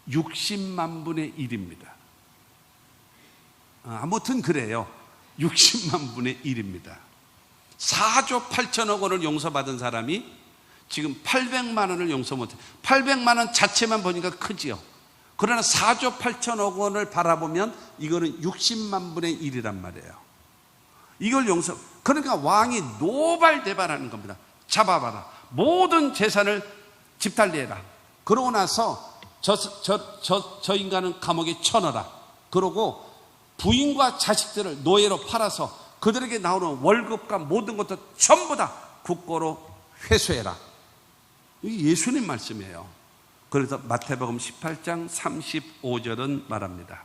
60만 분의 1입니다. 아무튼 그래요. 60만 분의 1입니다. 4조 8천억 원을 용서받은 사람이 지금 800만 원을 용서 못해. 800만 원 자체만 보니까 크지요. 그러나 4조 8천억 원을 바라보면 이거는 60만 분의 1이란 말이에요. 이걸 용서, 그러니까 왕이 노발대발하는 겁니다. 잡아봐라. 모든 재산을 집달리해라. 그러고 나서 저 인간은 감옥에 쳐넣어라. 그러고 부인과 자식들을 노예로 팔아서 그들에게 나오는 월급과 모든 것도 전부 다 국고로 회수해라. 이게 예수님 말씀이에요. 그래서 마태복음 18장 35절은 말합니다.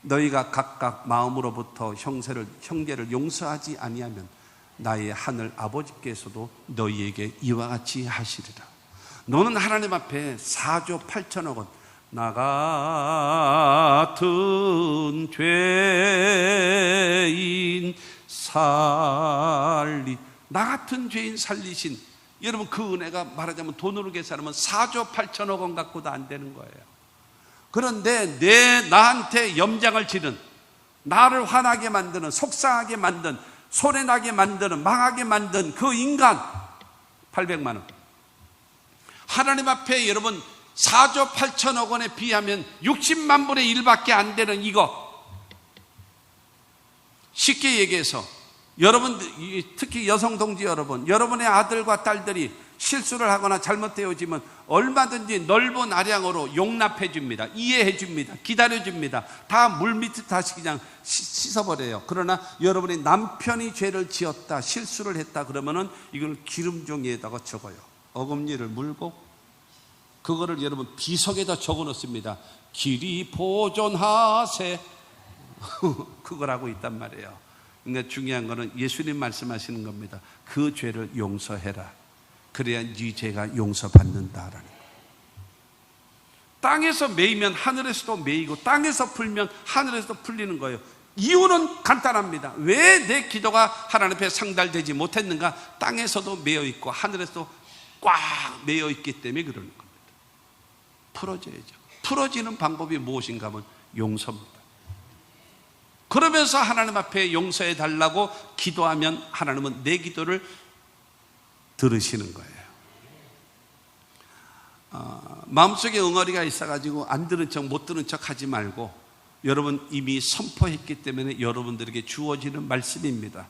너희가 각각 마음으로부터 형제를 용서하지 아니하면 나의 하늘 아버지께서도 너희에게 이와 같이 하시리라. 너는 하나님 앞에 4조 8천억 원 나 같은 죄인 살리신 여러분, 그 은혜가 말하자면 돈으로 계산하면 4조 8천억 원 갖고도 안 되는 거예요. 그런데 나한테 염장을 지른, 나를 화나게 만드는, 속상하게 만든, 손해나게 만드는, 망하게 만든 그 인간 800만 원. 하나님 앞에 여러분 4조 8천억 원에 비하면 60만 분의 1밖에 안 되는 이거. 쉽게 얘기해서 여러분, 특히 여성 동지 여러분, 여러분의 아들과 딸들이 실수를 하거나 잘못되어지면 얼마든지 넓은 아량으로 용납해 줍니다. 이해해 줍니다. 기다려 줍니다. 다 물밑에 다시 그냥 씻어버려요. 그러나 여러분의 남편이 죄를 지었다, 실수를 했다 그러면은 이걸 기름종이에다가 적어요. 어금니를 물고 그거를 여러분 비석에다 적어 놓습니다. 길이 보존하세. 그걸 하고 있단 말이에요. 그러니까 중요한 거는 예수님 말씀하시는 겁니다. 그 죄를 용서해라. 그래야 네 죄가 용서받는다라는 거예요. 땅에서 매이면 하늘에서도 매이고 땅에서 풀면 하늘에서도 풀리는 거예요. 이유는 간단합니다. 왜 내 기도가 하나님 앞에 상달되지 못했는가? 땅에서도 매여 있고 하늘에서도 꽉 매여 있기 때문에 그러는 겁니다. 풀어져야죠. 풀어지는 방법이 무엇인가 하면 용서입니다. 그러면서 하나님 앞에 용서해 달라고 기도하면 하나님은 내 기도를 들으시는 거예요. 마음속에 응어리가 있어가지고 안 들은 척 못 들은 척 하지 말고 여러분 이미 선포했기 때문에 여러분들에게 주어지는 말씀입니다.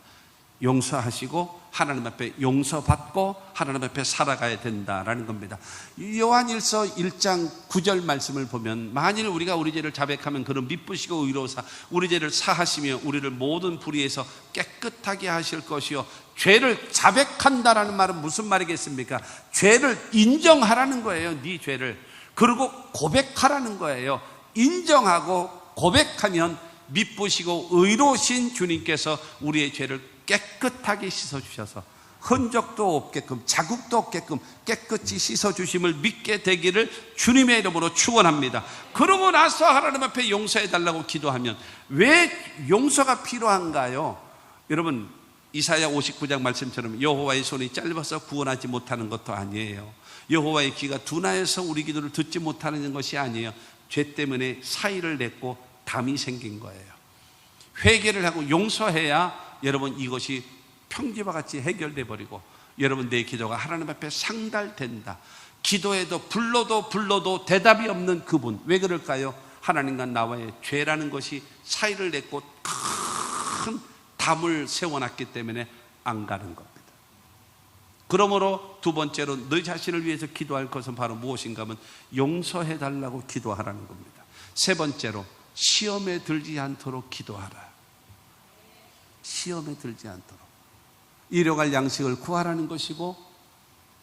용서하시고 하나님 앞에 용서받고 하나님 앞에 살아가야 된다라는 겁니다. 요한일서 1장 9절 말씀을 보면 만일 우리가 우리 죄를 자백하면 그는 미쁘시고 의로우사 우리 죄를 사하시며 우리를 모든 불의에서 깨끗하게 하실 것이요. 죄를 자백한다라는 말은 무슨 말이겠습니까? 죄를 인정하라는 거예요. 네 죄를. 그리고 고백하라는 거예요. 인정하고 고백하면 미쁘시고 의로우신 주님께서 우리의 죄를 깨끗하게 씻어주셔서 흔적도 없게끔 자국도 없게끔 깨끗이 씻어주심을 믿게 되기를 주님의 이름으로 축원합니다. 그러고 나서 하나님 앞에 용서해달라고 기도하면 왜 용서가 필요한가요? 여러분 이사야 59장 말씀처럼 여호와의 손이 짧아서 구원하지 못하는 것도 아니에요. 여호와의 귀가 둔하여서 우리 기도를 듣지 못하는 것이 아니에요. 죄 때문에 사의를 냈고 담이 생긴 거예요. 회개를 하고 용서해야 여러분 이것이 평지와 같이 해결돼 버리고 여러분 내 기도가 하나님 앞에 상달된다. 기도해도 불러도 대답이 없는 그분, 왜 그럴까요? 하나님과 나와의 죄라는 것이 사이를 냈고 큰 담을 세워놨기 때문에 안 가는 겁니다. 그러므로 두 번째로 너 자신을 위해서 기도할 것은 바로 무엇인가 하면 용서해달라고 기도하라는 겁니다. 세 번째로 시험에 들지 않도록 기도하라. 시험에 들지 않도록 일용할 양식을 구하라는 것이고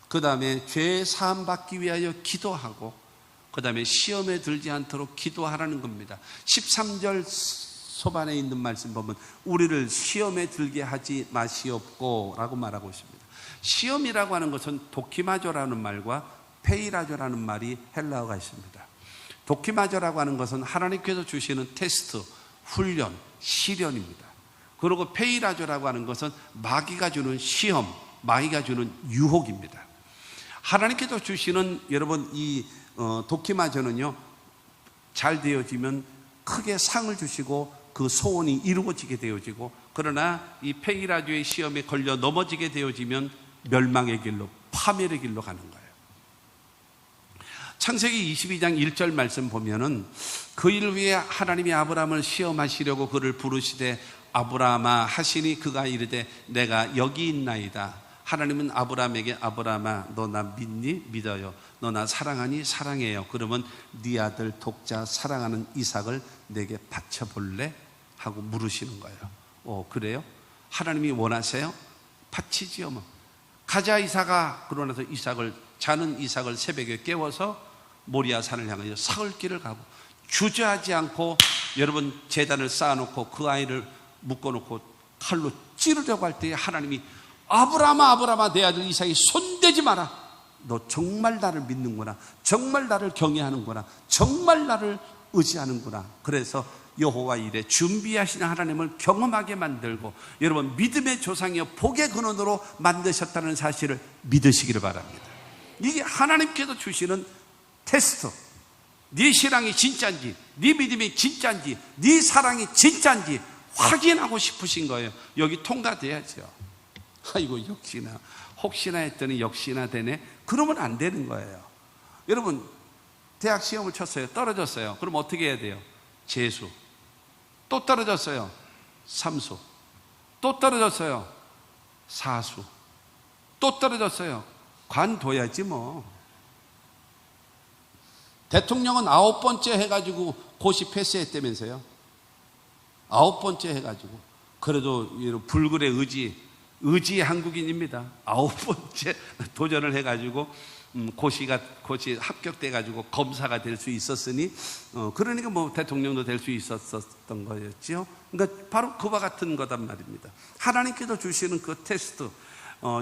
그 다음에 죄 사함 받기 위하여 기도하고 그 다음에 시험에 들지 않도록 기도하라는 겁니다. 13절 소반에 있는 말씀 보면 우리를 시험에 들게 하지 마시옵고 라고 말하고 있습니다. 시험이라고 하는 것은 도키마조라는 말과 페이라조라는 말이 헬라어가 있습니다. 도키마조라고 하는 것은 하나님께서 주시는 테스트, 훈련, 시련입니다. 그리고 페이라조라고 하는 것은 마귀가 주는 시험, 마귀가 주는 유혹입니다. 하나님께서 주시는 여러분 이 도키마조는요, 잘 되어지면 크게 상을 주시고 그 소원이 이루어지게 되어지고, 그러나 이 페이라조의 시험에 걸려 넘어지게 되어지면 멸망의 길로, 파멸의 길로 가는 거예요. 창세기 22장 1절 말씀 보면은 그 일을 위해 하나님이 아브라함을 시험하시려고 그를 부르시되 아브라함아 하시니 그가 이르되 내가 여기 있나이다. 하나님은 아브라함에게 아브라함아 너 나 믿니? 믿어요. 너 나 사랑하니? 사랑해요. 그러면 네 아들 독자 사랑하는 이삭을 내게 바쳐볼래? 하고 물으시는 거예요. 그래요? 하나님이 원하세요? 바치지요 뭐. 가자 이삭아. 그러고 나서 자는 이삭을 새벽에 깨워서 모리아 산을 향하여 사흘길을 가고 주저하지 않고 여러분 제단을 쌓아놓고 그 아이를 묶어놓고 칼로 찌르려고 할 때 하나님이 아브라함아 아브라함아 내 아들 이삭이 손대지 마라. 너 정말 나를 믿는구나. 정말 나를 경외하는구나. 정말 나를 의지하는구나. 그래서 여호와 이레 준비하시는 하나님을 경험하게 만들고 여러분 믿음의 조상이여 복의 근원으로 만드셨다는 사실을 믿으시기를 바랍니다. 이게 하나님께서 주시는 테스트. 네 신앙이 진짜인지, 네 믿음이 진짜인지, 네 사랑이 진짜인지 확인하고 싶으신 거예요. 여기 통과돼야죠. 아이고 역시나 혹시나 했더니 역시나 되네. 그러면 안 되는 거예요. 여러분 대학 시험을 쳤어요. 떨어졌어요. 그럼 어떻게 해야 돼요? 재수. 또 떨어졌어요. 삼수. 또 떨어졌어요. 사수. 또 떨어졌어요. 관둬야지 뭐. 대통령은 9번째 해가지고 고시 패스했다면서요. 9번째 해가지고. 그래도 불굴의 의지의 한국인입니다. 9번째 도전을 해가지고 고시 합격돼가지고 검사가 될 수 있었으니 그러니까 뭐 대통령도 될 수 있었던 거였죠. 그러니까 바로 그와 같은 거단 말입니다. 하나님께서 주시는 그 테스트.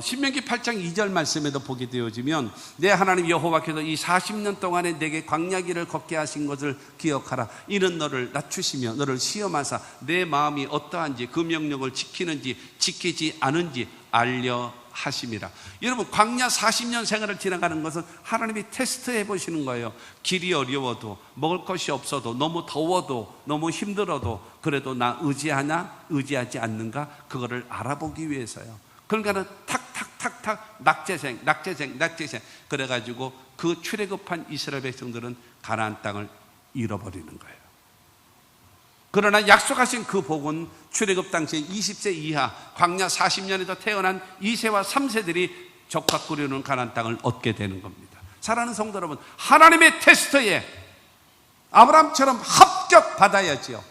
신명기 8장 2절 말씀에도 보게 되어지면 내 하나님 여호와께서 이 40년 동안에 내게 광야길을 걷게 하신 것을 기억하라. 이는 너를 낮추시며 너를 시험하사 내 마음이 어떠한지 그 명령을 지키는지 지키지 않은지 알려 하심이라. 여러분 광야 40년 생활을 지나가는 것은 하나님이 테스트해 보시는 거예요. 길이 어려워도 먹을 것이 없어도 너무 더워도 너무 힘들어도 그래도 나 의지하나 의지하지 않는가 그거를 알아보기 위해서요. 그러니까는 탁탁탁탁 낙제생 그래가지고 그 출애굽한 이스라엘 백성들은 가나안 땅을 잃어버리는 거예요. 그러나 약속하신 그 복은 출애굽 당시에 20세 이하 광야 40년에서 태어난 2세와 3세들이 적합 꾸려는 가나안 땅을 얻게 되는 겁니다. 사랑하는 성도 여러분, 하나님의 테스트에 아브라함처럼 합격받아야지요.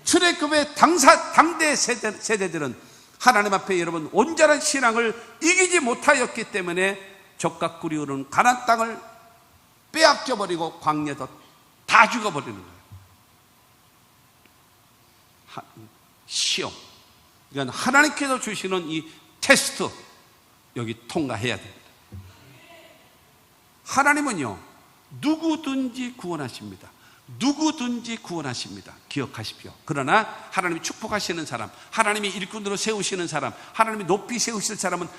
출애굽의 당대 세대들은 하나님 앞에 여러분 온전한 신앙을 이기지 못하였기 때문에 적각 꾸리오는 가나안 땅을 빼앗겨버리고 광야에서 다 죽어버리는 거예요. 시험. 이건 하나님께서 주시는 이 테스트 여기 통과해야 됩니다. 하나님은요 누구든지 구원하십니다. 누구든지 구원하십니다. 기억하십시오. 그러나 하나님이 축복하시는 사람, 하나님이 일꾼으로 세우시는 사람, 하나님이 높이 세우실 사람은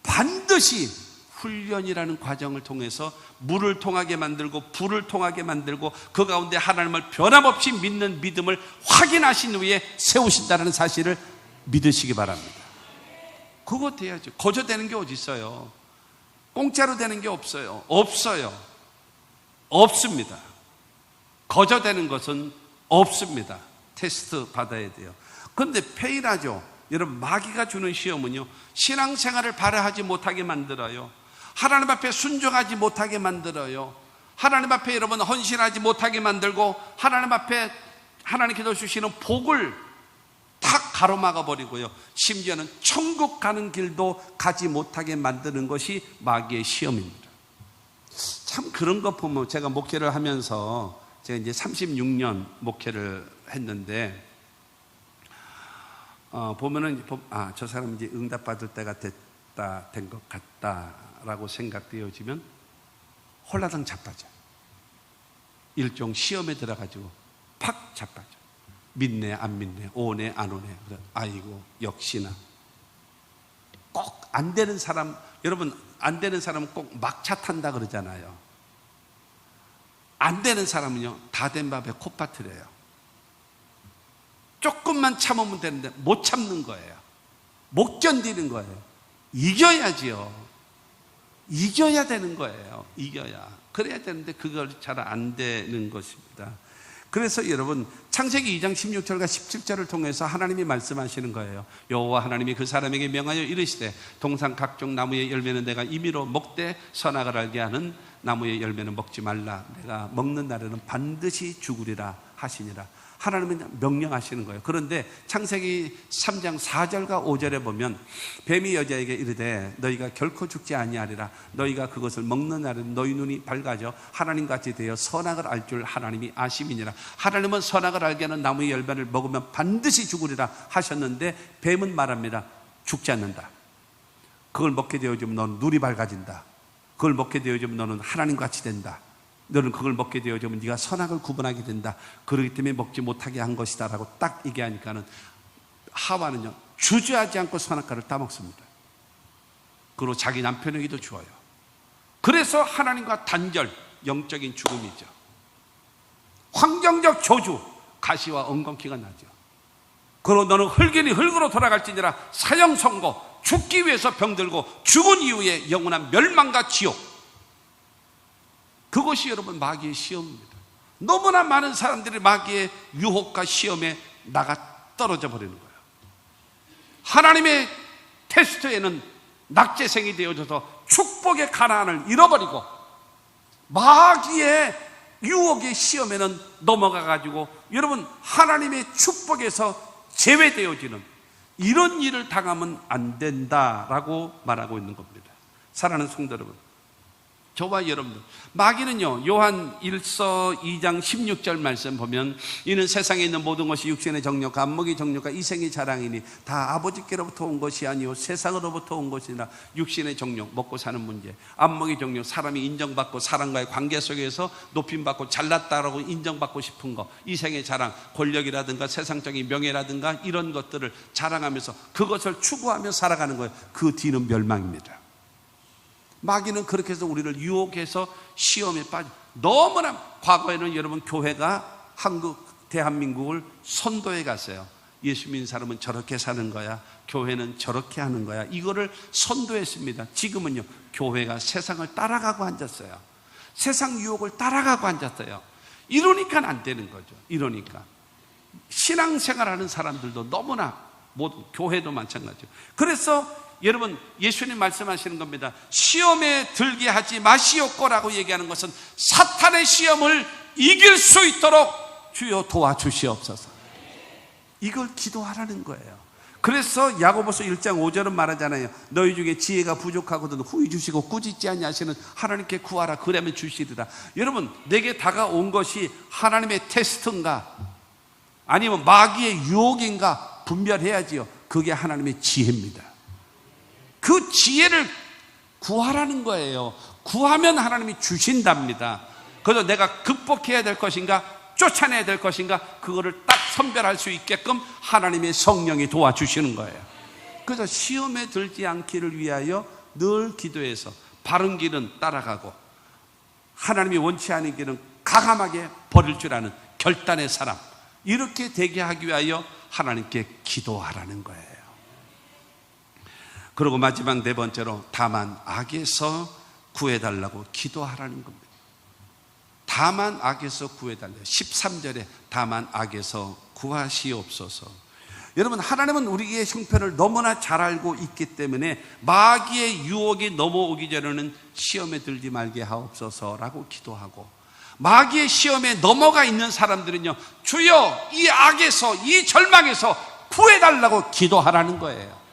반드시 훈련이라는 과정을 통해서 물을 통하게 만들고 불을 통하게 만들고 그 가운데 하나님을 변함없이 믿는 믿음을 확인하신 후에 세우신다는 사실을 믿으시기 바랍니다. 그거 돼야죠. 거저 되는 게 어디 있어요? 공짜로 되는 게 없어요. 없습니다. 거저 되는 것은 없습니다. 테스트 받아야 돼요. 그런데 페이라죠. 여러분 마귀가 주는 시험은요 신앙생활을 발휘하지 못하게 만들어요. 하나님 앞에 순종하지 못하게 만들어요. 하나님 앞에 여러분 헌신하지 못하게 만들고 하나님 앞에 하나님께서 주시는 복을 탁 가로막아 버리고요. 심지어는 천국 가는 길도 가지 못하게 만드는 것이 마귀의 시험입니다. 참 그런 거 보면 제가 목회를 하면서 제가 이제 36년 목회를 했는데 보면은 저 사람은 이제 응답받을 때가 된 것 같다라고 생각되어지면 홀라당 자빠져. 일종 시험에 들어가지고 팍 자빠져. 믿네 안 믿네, 오네 안 오네. 아이고 역시나. 꼭 안 되는 사람, 여러분 안 되는 사람은 꼭 막차 탄다 그러잖아요. 안 되는 사람은요 다 된 밥에 콧바트려요. 조금만 참으면 되는데 못 참는 거예요. 못 견디는 거예요. 이겨야지요. 이겨야 되는 거예요. 이겨야. 그래야 되는데 그걸 잘 안 되는 것입니다. 그래서 여러분 창세기 2장 16절과 17절을 통해서 하나님이 말씀하시는 거예요. 여호와 하나님이 그 사람에게 명하여 이르시되 동산 각종 나무의 열매는 내가 임의로 먹되 선악을 알게 하는 나무의 열매는 먹지 말라. 내가 먹는 날에는 반드시 죽으리라 하시니라. 하나님은 명령하시는 거예요. 그런데 창세기 3장 4절과 5절에 보면 뱀이 여자에게 이르되 너희가 결코 죽지 아니하리라. 너희가 그것을 먹는 날은 너희 눈이 밝아져 하나님같이 되어 선악을 알 줄 하나님이 아심이니라. 하나님은 선악을 알게 하는 나무의 열매를 먹으면 반드시 죽으리라 하셨는데 뱀은 말합니다. 죽지 않는다. 그걸 먹게 되어지면 너는 눈이 밝아진다. 그걸 먹게 되어지면 너는 하나님같이 된다. 너는 그걸 먹게 되어지면 네가 선악을 구분하게 된다. 그렇기 때문에 먹지 못하게 한 것이다 라고 딱 얘기하니까는 하와는요 주저하지 않고 선악과를 따먹습니다. 그리고 자기 남편에게도 주어요. 그래서 하나님과 단절, 영적인 죽음이죠. 환경적 저주, 가시와 엉겅퀴가 나죠. 그리고 너는 흙이니 흙으로 돌아갈지니라. 사형 선고, 죽기 위해서 병들고 죽은 이후에 영원한 멸망과 지옥. 그것이 여러분 마귀의 시험입니다. 너무나 많은 사람들이 마귀의 유혹과 시험에 나가 떨어져 버리는 거예요. 하나님의 테스트에는 낙제생이 되어져서 축복의 가나안을 잃어버리고 마귀의 유혹의 시험에는 넘어가가지고 여러분 하나님의 축복에서 제외되어지는 이런 일을 당하면 안 된다라고 말하고 있는 겁니다. 사랑하는 성도 여러분, 저와 여러분들, 마귀는요 요한 1서 2장 16절 말씀 보면 이는 세상에 있는 모든 것이 육신의 정욕과 안목의 정욕과 이생의 자랑이니 다 아버지께로부터 온 것이 아니요 세상으로부터 온 것이라. 육신의 정욕, 먹고 사는 문제, 안목의 정욕, 사람이 인정받고 사람과의 관계 속에서 높임받고 잘났다라고 인정받고 싶은 거, 이생의 자랑, 권력이라든가 세상적인 명예라든가 이런 것들을 자랑하면서 그것을 추구하며 살아가는 거예요. 그 뒤는 멸망입니다. 마귀는 그렇게 해서 우리를 유혹해서 시험에 빠져. 너무나 과거에는 여러분 교회가 대한민국을 선도해 갔어요. 예수 믿는 사람은 저렇게 사는 거야, 교회는 저렇게 하는 거야, 이거를 선도했습니다. 지금은요 교회가 세상을 따라가고 앉았어요. 세상 유혹을 따라가고 앉았어요. 이러니까 안 되는 거죠. 이러니까 신앙생활하는 사람들도 너무나 모두 교회도 마찬가지죠. 그래서 여러분 예수님 말씀하시는 겁니다. 시험에 들게 하지 마시옵고라고 얘기하는 것은 사탄의 시험을 이길 수 있도록 주여 도와주시옵소서. 이걸 기도하라는 거예요. 그래서 야고보서 1장 5절은 말하잖아요. 너희 중에 지혜가 부족하거든 후히 주시고 꾸짖지 아니하시는 하나님께 구하라. 그러면 주시리라. 여러분 내게 다가온 것이 하나님의 테스트인가 아니면 마귀의 유혹인가 분별해야지요. 그게 하나님의 지혜입니다. 그 지혜를 구하라는 거예요. 구하면 하나님이 주신답니다. 그래서 내가 극복해야 될 것인가 쫓아내야 될 것인가 그거를 딱 선별할 수 있게끔 하나님의 성령이 도와주시는 거예요. 그래서 시험에 들지 않기를 위하여 늘 기도해서 바른 길은 따라가고 하나님이 원치 않은 길은 가감하게 버릴 줄 아는 결단의 사람, 이렇게 되게 하기 위하여 하나님께 기도하라는 거예요. 그리고 마지막 네 번째로 다만 악에서 구해달라고 기도하라는 겁니다. 다만 악에서 구해달래요. 13절에 다만 악에서 구하시옵소서. 여러분 하나님은 우리의 형편을 너무나 잘 알고 있기 때문에 마귀의 유혹이 넘어오기 전에는 시험에 들지 말게 하옵소서라고 기도하고, 마귀의 시험에 넘어가 있는 사람들은요 주여 이 악에서 이 절망에서 구해달라고 기도하라는 거예요.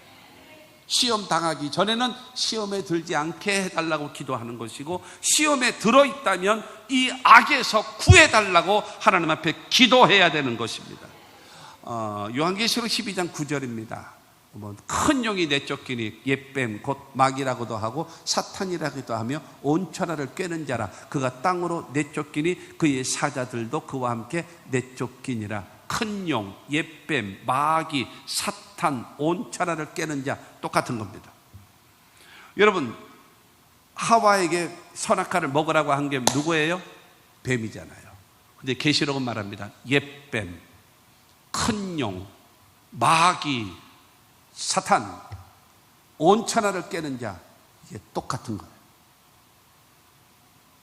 시험 당하기 전에는 시험에 들지 않게 해달라고 기도하는 것이고, 시험에 들어있다면 이 악에서 구해달라고 하나님 앞에 기도해야 되는 것입니다. 요한계시록 12장 9절입니다. 큰 용이 내쫓기니 옛뱀 곧 마귀라고도 하고 사탄이라고도 하며 온 천하를 꿰는 자라. 그가 땅으로 내쫓기니 그의 사자들도 그와 함께 내쫓기니라. 큰 용, 옛뱀, 마귀, 사탄, 온 천하를 꿰는 자, 똑같은 겁니다. 여러분, 하와에게 선악과를 먹으라고 한 게 누구예요? 뱀이잖아요. 근데 계시록은 말합니다. 옛뱀, 큰 용, 마귀, 사탄, 온 천하를 꿰는 자, 이게 똑같은 거예요.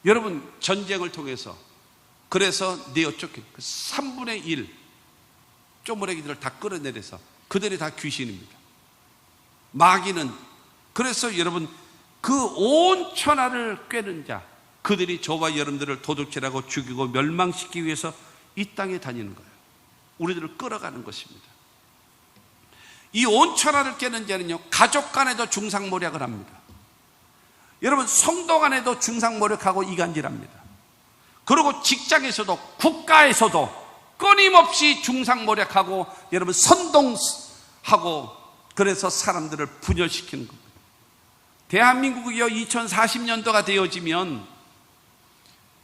여러분, 전쟁을 통해서, 그래서 내어쫓긴 3분의 1 쪼무레기들을 다 끌어내려서 그들이 다 귀신입니다. 마귀는, 그래서 여러분, 그 온 천하를 꿰는 자, 그들이 저와 여러분들을 도둑질하고 죽이고 멸망시키기 위해서 이 땅에 다니는 거예요. 우리들을 끌어가는 것입니다. 이 온 천하를 깨는 자는요, 가족 간에도 중상모략을 합니다. 여러분, 성도 간에도 중상모략하고 이간질합니다. 그리고 직장에서도, 국가에서도 끊임없이 중상모략하고 여러분 선동하고, 그래서 사람들을 분열시키는 겁니다. 대한민국이요 2040년도가 되어지면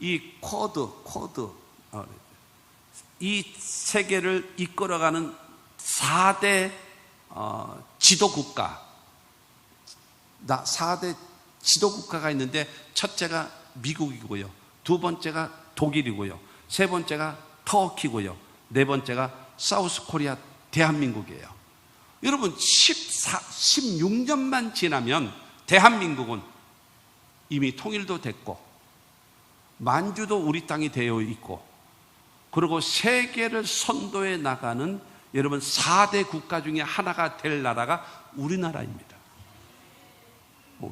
이 쿼드 이 세계를 이끌어가는 4대 지도국가, 4대 지도국가가 있는데, 첫째가 미국이고요, 두 번째가 독일이고요, 세 번째가 터키고요, 네 번째가 사우스 코리아 대한민국이에요. 여러분, 16년만 지나면 대한민국은 이미 통일도 됐고, 만주도 우리 땅이 되어 있고, 그리고 세계를 선도해 나가는 여러분 4대 국가 중에 하나가 될 나라가 우리나라입니다.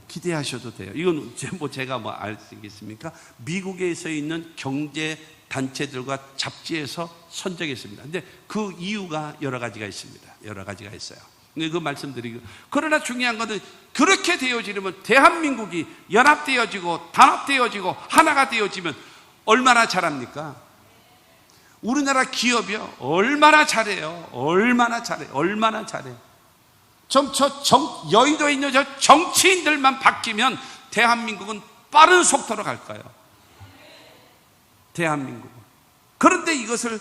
기대하셔도 돼요. 이건 제가 알 수 있겠습니까? 미국에서 있는 경제 단체들과 잡지에서 선정했습니다. 근데 그 이유가 여러 가지가 있습니다. 여러 가지가 있어요. 그 말씀드리고, 그러나 중요한 것은 그렇게 되어지려면 대한민국이 연합되어지고 단합되어지고 하나가 되어지면 얼마나 잘합니까? 우리나라 기업이요, 얼마나 잘해요. 얼마나 잘해요. 여의도에 있는 저 정치인들만 바뀌면 대한민국은 빠른 속도로 갈까요? 대한민국은. 그런데 이것을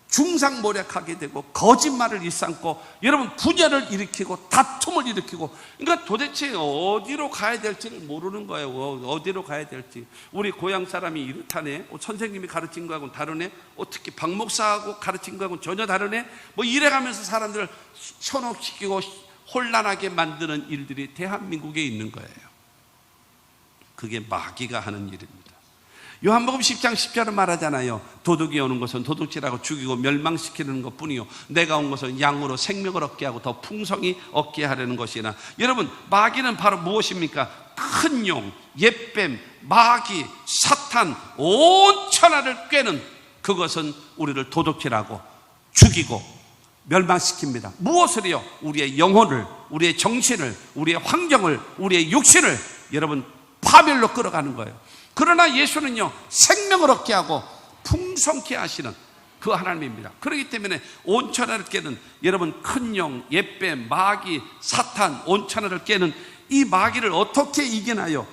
중상모략하게 되고 거짓말을 일삼고 여러분 분열을 일으키고 다툼을 일으키고, 그러니까 도대체 어디로 가야 될지를 모르는 거예요. 어디로 가야 될지. 우리 고향 사람이 이렇다네, 선생님이 가르친 거하고는 다르네, 특히 박 목사하고 가르친 거하고는 전혀 다르네, 이래가면서 사람들을 현혹시키고 혼란하게 만드는 일들이 대한민국에 있는 거예요. 그게 마귀가 하는 일입니다. 요한복음 10장 10절은 말하잖아요. 도둑이 오는 것은 도둑질하고 죽이고 멸망시키는 것뿐이요, 내가 온 것은 양으로 생명을 얻게 하고 더 풍성히 얻게 하려는 것이나. 여러분, 마귀는 바로 무엇입니까? 큰 용, 옛뱀, 마귀, 사탄, 온 천하를 꿰는, 그것은 우리를 도둑질하고 죽이고 멸망시킵니다. 무엇을요? 우리의 영혼을, 우리의 정신을, 우리의 환경을, 우리의 육신을 여러분 파멸로 끌어가는 거예요. 그러나 예수는요, 생명을 얻게 하고 풍성케 하시는 그 하나님입니다. 그렇기 때문에 온 천하를 깨는 여러분 큰 용, 옛뱀, 마귀, 사탄, 온 천하를 깨는 이 마귀를 어떻게 이기나요?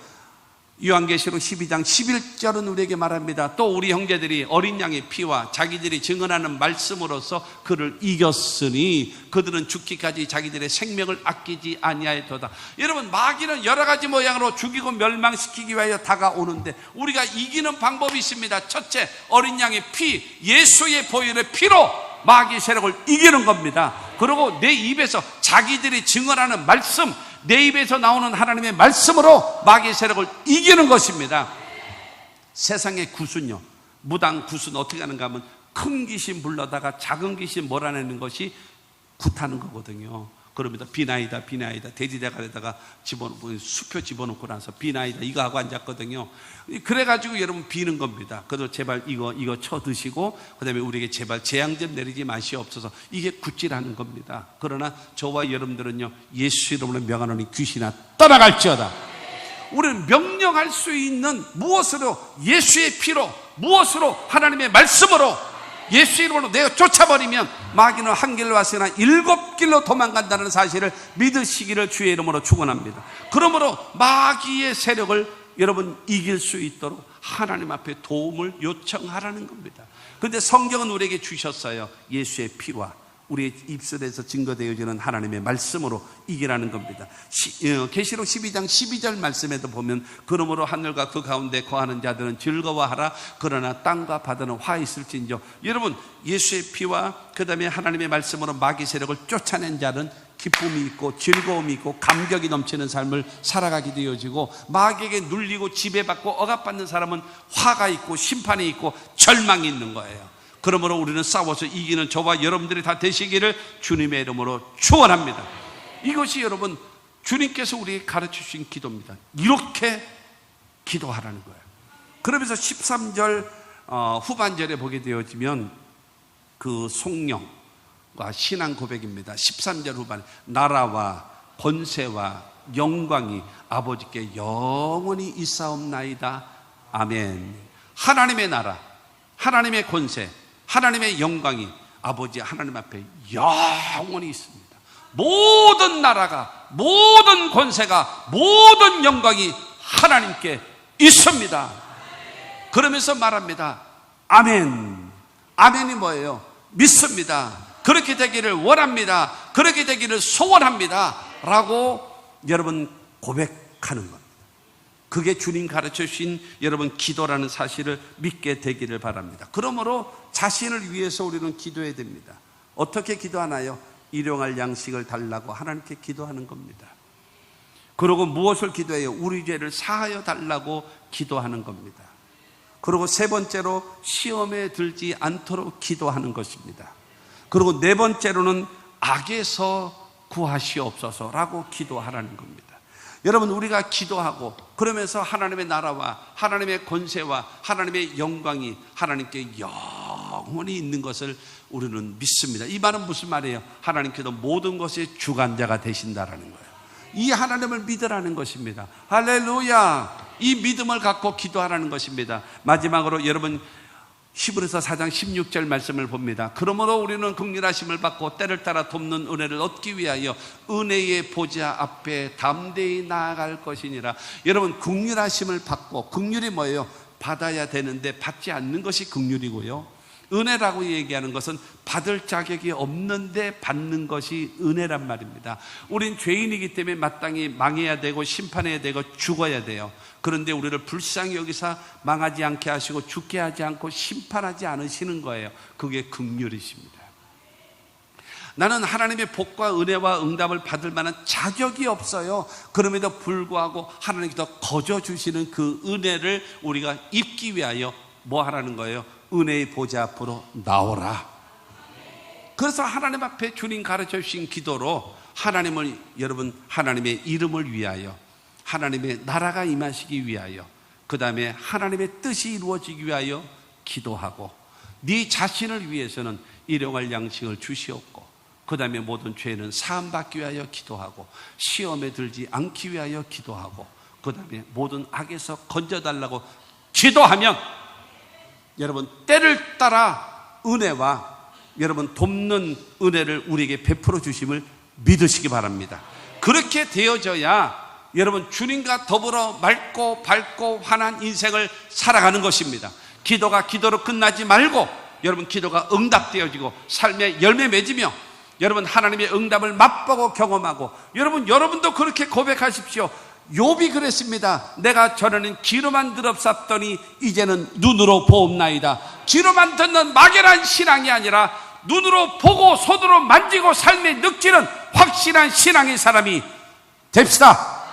요한계시록 12장 11절은 우리에게 말합니다. 또 우리 형제들이 어린 양의 피와 자기들이 증언하는 말씀으로서 그를 이겼으니 그들은 죽기까지 자기들의 생명을 아끼지 아니하였도다. 여러분, 마귀는 여러 가지 모양으로 죽이고 멸망시키기 위하여 다가오는데 우리가 이기는 방법이 있습니다. 첫째, 어린 양의 피, 예수의 보혈의 피로 마귀 세력을 이기는 겁니다. 그리고 내 입에서 자기들이 증언하는 말씀, 내 입에서 나오는 하나님의 말씀으로 마귀의 세력을 이기는 것입니다. 세상의 굿은요, 무당 굿은 어떻게 하는가 하면 큰 귀신 불러다가 작은 귀신 몰아내는 것이 굿하는 거거든요. 그럽니다. 비나이다, 비나이다. 돼지대가리에다가 집어넣고, 수표 집어넣고 나서 비나이다, 이거 하고 앉았거든요. 그래가지고 여러분 비는 겁니다. 그래서 제발 이거 쳐 드시고, 그 다음에 우리에게 제발 재앙 좀 내리지 마시옵소서. 이게 굿질하는 겁니다. 그러나 저와 여러분들은요, 예수 이름으로 명하노니 귀신아 떠나갈지어다. 우리는 명령할 수 있는 무엇으로? 예수의 피로, 무엇으로? 하나님의 말씀으로. 예수 이름으로 내가 쫓아버리면 마귀는 한 길로 왔으나 7길로 도망간다는 사실을 믿으시기를 주의 이름으로 축원합니다. 그러므로 마귀의 세력을 여러분 이길 수 있도록 하나님 앞에 도움을 요청하라는 겁니다. 그런데 성경은 우리에게 주셨어요. 예수의 피와 우리의 입술에서 증거되어지는 하나님의 말씀으로 이기라는 겁니다. 계시록 12장 12절 말씀에도 보면 그러므로 하늘과 그 가운데 거하는 자들은 즐거워하라. 그러나 땅과 바다는 화 있을진저. 여러분 예수의 피와 그 다음에 하나님의 말씀으로 마귀 세력을 쫓아낸 자는 기쁨이 있고 즐거움이 있고 감격이 넘치는 삶을 살아가게 되어지고, 마귀에게 눌리고 지배받고 억압받는 사람은 화가 있고 심판이 있고 절망이 있는 거예요. 그러므로 우리는 싸워서 이기는 저와 여러분들이 다 되시기를 주님의 이름으로 축원합니다. 이것이 여러분 주님께서 우리에게 가르쳐주신 기도입니다. 이렇게 기도하라는 거예요. 그러면서 13절 후반절에 보게 되어지면 그 송영과 신앙 고백입니다. 13절 후반에 나라와 권세와 영광이 아버지께 영원히 있사옵나이다. 아멘. 하나님의 나라, 하나님의 권세, 하나님의 영광이 아버지 하나님 앞에 영원히 있습니다. 모든 나라가, 모든 권세가, 모든 영광이 하나님께 있습니다. 그러면서 말합니다. 아멘. 아멘이 뭐예요? 믿습니다. 그렇게 되기를 원합니다. 그렇게 되기를 소원합니다. 라고 여러분 고백하는 것. 그게 주님 가르쳐 주신 여러분 기도라는 사실을 믿게 되기를 바랍니다. 그러므로 자신을 위해서 우리는 기도해야 됩니다. 어떻게 기도하나요? 일용할 양식을 달라고 하나님께 기도하는 겁니다. 그리고 무엇을 기도해요? 우리 죄를 사하여 달라고 기도하는 겁니다. 그리고 세 번째로 시험에 들지 않도록 기도하는 것입니다. 그리고 네 번째로는 악에서 구하시옵소서라고 기도하라는 겁니다. 여러분 우리가 기도하고 그러면서 하나님의 나라와 하나님의 권세와 하나님의 영광이 하나님께 영원히 있는 것을 우리는 믿습니다. 이 말은 무슨 말이에요? 하나님께서 모든 것의 주관자가 되신다라는 거예요. 이 하나님을 믿으라는 것입니다. 할렐루야. 이 믿음을 갖고 기도하라는 것입니다. 마지막으로 여러분 히브리서 4장 16절 말씀을 봅니다. 그러므로 우리는 긍휼하심을 받고 때를 따라 돕는 은혜를 얻기 위하여 은혜의 보좌 앞에 담대히 나아갈 것이니라. 여러분 긍휼하심을 받고, 긍휼이 뭐예요? 받아야 되는데 받지 않는 것이 긍휼이고요, 은혜라고 얘기하는 것은 받을 자격이 없는데 받는 것이 은혜란 말입니다. 우린 죄인이기 때문에 마땅히 망해야 되고 심판해야 되고 죽어야 돼요. 그런데 우리를 불쌍히 여기사 망하지 않게 하시고 죽게 하지 않고 심판하지 않으시는 거예요. 그게 긍휼이십니다. 나는 하나님의 복과 은혜와 응답을 받을 만한 자격이 없어요. 그럼에도 불구하고 하나님께서 거저 주시는 그 은혜를 우리가 입기 위하여 뭐 하라는 거예요? 은혜의 보좌 앞으로 나오라. 그래서 하나님 앞에 주님 가르쳐 주신 기도로 하나님을, 여러분 하나님의 이름을 위하여, 하나님의 나라가 임하시기 위하여, 그 다음에 하나님의 뜻이 이루어지기 위하여 기도하고, 네 자신을 위해서는 일용할 양식을 주시옵고, 그 다음에 모든 죄는 사함받기 위하여 기도하고, 시험에 들지 않기 위하여 기도하고, 그 다음에 모든 악에서 건져달라고 기도하면 여러분 때를 따라 은혜와 여러분 돕는 은혜를 우리에게 베풀어 주심을 믿으시기 바랍니다. 그렇게 되어져야 여러분 주님과 더불어 맑고 밝고 환한 인생을 살아가는 것입니다. 기도가 기도로 끝나지 말고 여러분 기도가 응답되어지고 삶의 열매 맺으며 여러분 하나님의 응답을 맛보고 경험하고, 여러분도 그렇게 고백하십시오. 욥이 그랬습니다. 내가 전에는 귀로만 들었었더니 이제는 눈으로 보옵나이다. 귀로만 듣는 막연한 신앙이 아니라 눈으로 보고 손으로 만지고 삶에 느끼는 확실한 신앙의 사람이 됩시다.